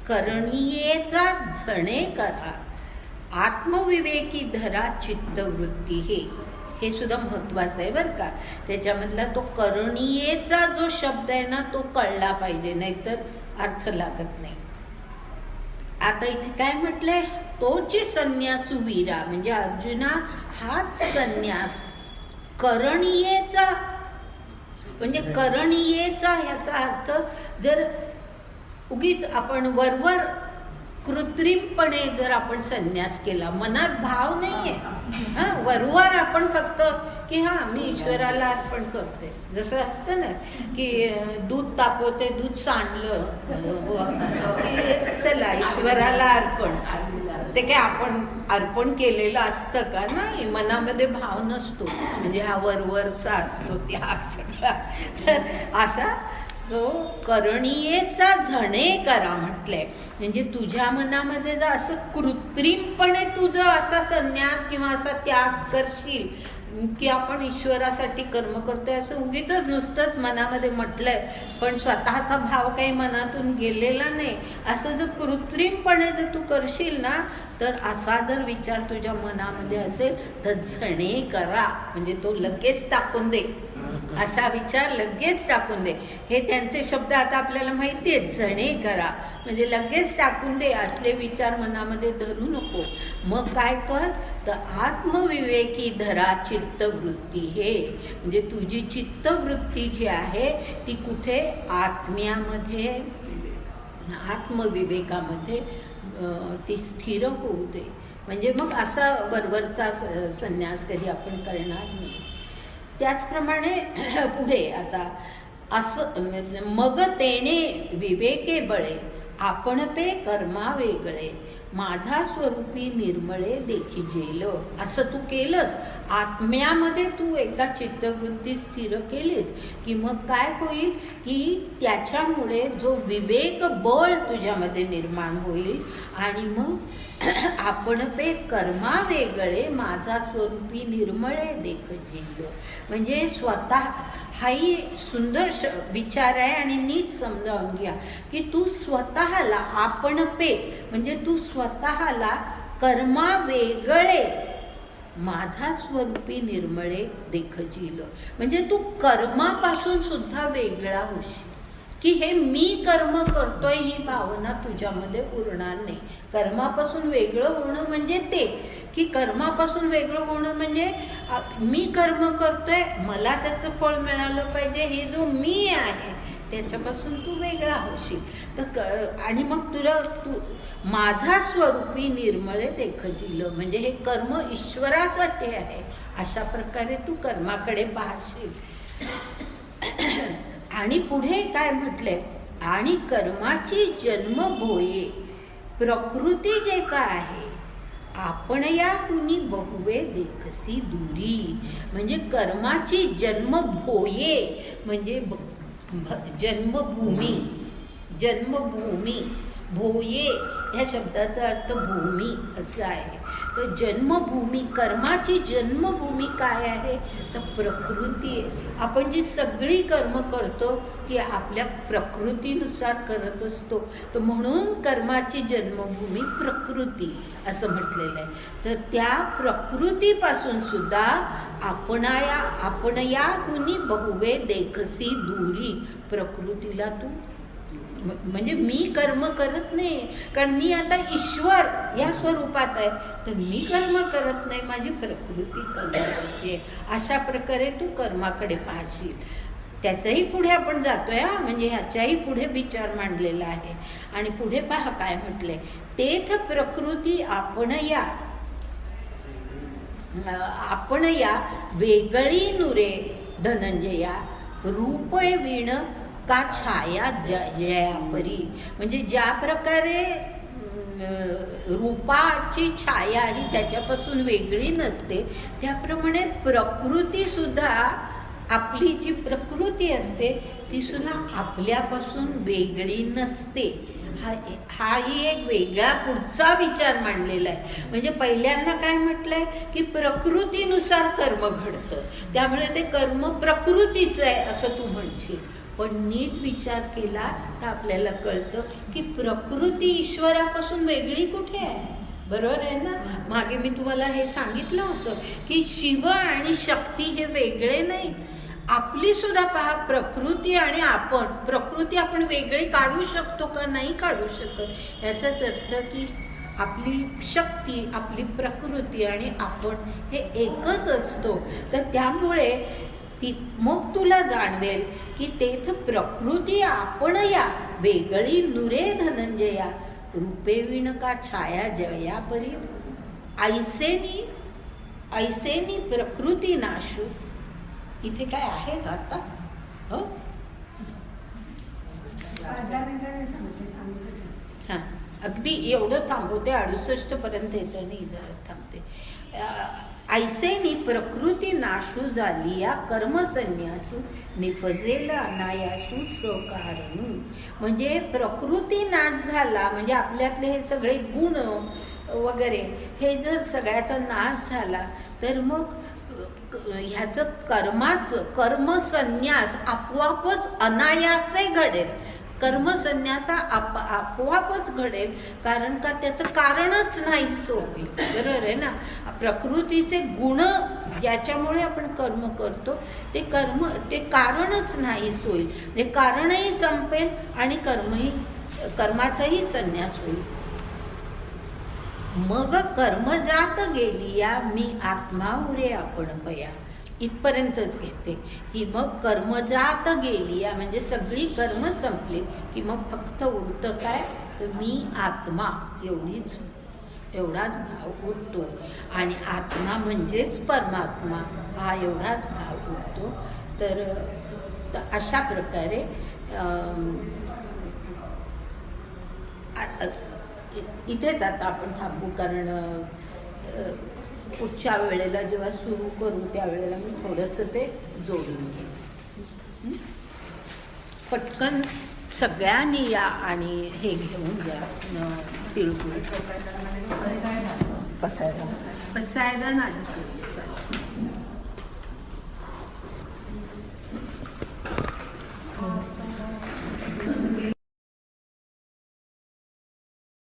करणीयेचा झणे करा आत्मविवेकी धरा चित्तवृत्ती. हे सुद्धा महत्वाचं आहे बरं का. त्याच्यामधला तो करणीयेचा जो शब्द आहे ना तो कळला पाहिजे, नाहीतर अर्थ लागत नाही. आता इथे काय म्हटलंय? तोची संन्यासू वीरा म्हणजे अर्जुना हाच संन्यास. करणीयेचा म्हणजे करणीयेचा ह्याचा अर्थ जर उगीच आपण वरवर कृत्रिमपणे जर आपण संन्यास केला, मनात भाव नाहीये, हां वरवर आपण फक्त की हां मी ईश्वराला अर्पण करते. जसं असतं ना की दूध तापवते, दूध सांडलं की चला ईश्वराला अर्पण. ते काय आपण अर्पण केलेलं असतं का? नाही, मनामध्ये भाव नसतो. म्हणजे हा वरवरचा असतो त्याग सगळा. तर असा जो करणीयेचा झणे करा म्हटलंय. म्हणजे तुझ्या मनामध्ये जर असं कृत्रिमपणे तुझं असा संन्यास किंवा असा त्याग करशील की आपण ईश्वरासाठी कर्म करतोय असं उगीच नुसतंच मनामध्ये म्हटलंय पण स्वतःचा भाव काही मनातून गेलेला नाही, असं जर कृत्रिमपणे जर तू करशील ना तर असा जर विचार तुझ्या मनामध्ये असेल तर झणे करा म्हणजे तो लगेच टाकून दे. असा विचार लगेच टाकून दे. हे त्यांचे शब्द आता आपल्याला माहिती आहेत. झणे करा म्हणजे लगेच टाकून दे. असले विचार मनामध्ये धरू नको. मग काय कर तर आत्मविवेकी धरा चित्तवृत्ती. हे म्हणजे तुझी चित्तवृत्ती जी आहे ती कुठे? आत्म्यामध्ये, आत्मविवेकामध्ये ती स्थिर होऊ दे. म्हणजे मग असा वरवरचा संन्यास कधी आपण करणार नाही. त्याचप्रमाणे पुढे आता असं मग तेणे विवेके बळे आपण पे कर्मा वेगळे माझा स्वरूपी निर्मळे देखी जेल. असं तू केलंस, आत्म्यामध्ये तू एकदा चित्तवृत्ती स्थिर केलीस की मग काय होईल की त्याच्यामुळे जो विवेक बळ तुझ्यामध्ये निर्माण होईल आणि मग आपण पे कर्मा वेगळे माझा स्वरूपी निर्मळे देख जेल. म्हणजे स्वतः हाही सुंदर विचार आहे आणि नीट समजावून घ्या की तू स्वतःला आपण पे म्हणजे तू स्वतःला कर्मा वेगळे माझा स्वरूपी निर्मळे देखजील. म्हणजे तू कर्मापासून सुद्धा वेगळा होशील की हे मी कर्म करतोय ही भावना तुझ्यामध्ये उरणार नाही. कर्मापासून वेगळं होणं म्हणजे ते की कर्मापासून वेगळं होणं म्हणजे मी कर्म करतोय मला त्याचं फळ मिळालं पाहिजे हे जो मी आहे त्याच्यापासून तू वेगळा होशील. तर आणि मग तुला तू माझा स्वरूपी निर्मळे देखजील म्हणजे हे कर्म ईश्वरासाठी आहे अशा प्रकारे तू कर्माकडे पाहशील. आणि पुढे काय म्हटलंय, आणि कर्माची जन्म भोये प्रकृती जे काय आहे आपण या कुणी बहुवे देखसी दूरी. म्हणजे कर्माची जन्म भोये म्हणजे जन्मभूमी. जन्मभूमी भोये ह्या शब्दाचा अर्थ भूमी असा आहे. तर जन्मभूमी कर्माची जन्मभूमी काय आहे तर प्रकृती आहे. आपण जी सगळी कर्म करतो ती आपल्या प्रकृतीनुसार करत असतो. तर म्हणून कर्माची जन्मभूमी प्रकृती असं म्हटलेलं आहे. तर त्या प्रकृतीपासून सुद्धा आपण या कुणी बहुवे देखसी दूरी. प्रकृतीला तू म्हणजे मी कर्म करत नाही कारण मी आता ईश्वर या स्वरूपात आहे तर मी कर्म करत नाही माझी प्रकृती कर्म करते. अशा प्रकारे तू कर्माकडे पाहशील. त्याच्याही पुढे आपण जातोय म्हणजे ह्याच्याही पुढे विचार मांडलेला आहे. आणि पुढे पहा काय म्हटलंय, तेथ प्रकृती आपण या वेगळी नुरे धनंजया रूपे विण का छाया जयापरी. म्हणजे ज्या प्रकारे रूपाची छाया ही त्याच्यापासून वेगळी नसते त्याप्रमाणे प्रकृती सुद्धा आपली जी प्रकृती असते ती सुद्धा आपल्यापासून वेगळी नसते. हाही एक वेगळा पुढचा विचार मांडलेला आहे. म्हणजे पहिल्यांदा काय म्हटलंय की प्रकृतीनुसार कर्म घडतं त्यामुळे ते कर्म प्रकृतीचं आहे असं तू म्हणशील. पण नीट विचार केला तर आपल्याला कळतं की प्रकृती ईश्वरापासून वेगळी कुठे आहे. बरोबर आहे ना. मागे मी तुम्हाला हे सांगितलं होतं की शिव आणि शक्ती हे वेगळे नाही. आपली सुद्धा पहा प्रकृती आणि प्रकृती आपण वेगळी काढू शकतो का नाही काढू शकत. याचाच अर्थ की आपली शक्ती आपली प्रकृती आणि आपण हे एकच असतो. तर त्यामुळे मग तुला जाणवेल की तेथ प्रकृती आपण या वेगळी नुरे धनंजया रूपे विण का छाया जया परी. ऐसेनी प्रकृती नाशू. इथे काय आहे का आता हो हां अगदी एवढं थांबवते 68 पर्यंत येतं आणि थांबते. ऐसेनी प्रकृती नाशू झाली या कर्मसन्यासू निफजेल अनायासू सकारणू. म्हणजे प्रकृती नाश झाला म्हणजे आपल्यातले हे सगळे गुण वगैरे हे जर सगळ्याचा नाश झाला तर मग ह्याचं कर्मसन्यास आपोआपच अनायासे घडेल. कर्मसन्यासा आपोआपच घडेल कारण का त्याचं कारणच नाही होईल. बरोबर आहे ना. प्रकृतीचे गुण ज्याच्यामुळे आपण कर्म करतो ते कारणच नाहीच होईल. म्हणजे कारणही संपेल आणि कर्माचाही संन्यास होईल. मग कर्म जात गेली या मी आत्मा उरे आपण पया. इथपर्यंतच घेते की मग कर्म जात गेली या म्हणजे सगळी कर्म संपली की मग फक्त उरतं काय तर मी आत्मा एवढाच भाव उरतो. आणि आत्मा म्हणजेच परमात्मा हा एवढाच भाव उरतो. तर तर अशा प्रकारे इथेच आता आपण थांबू, कारण पुढच्या वेळेला जेव्हा सुरू करू त्यावेळेला मी थोडंसं ते जोडून घेईन. पटकन सगळ्यांनी या आणि हे घेऊन जा तिळगुळ. पसायदान आधी करूया.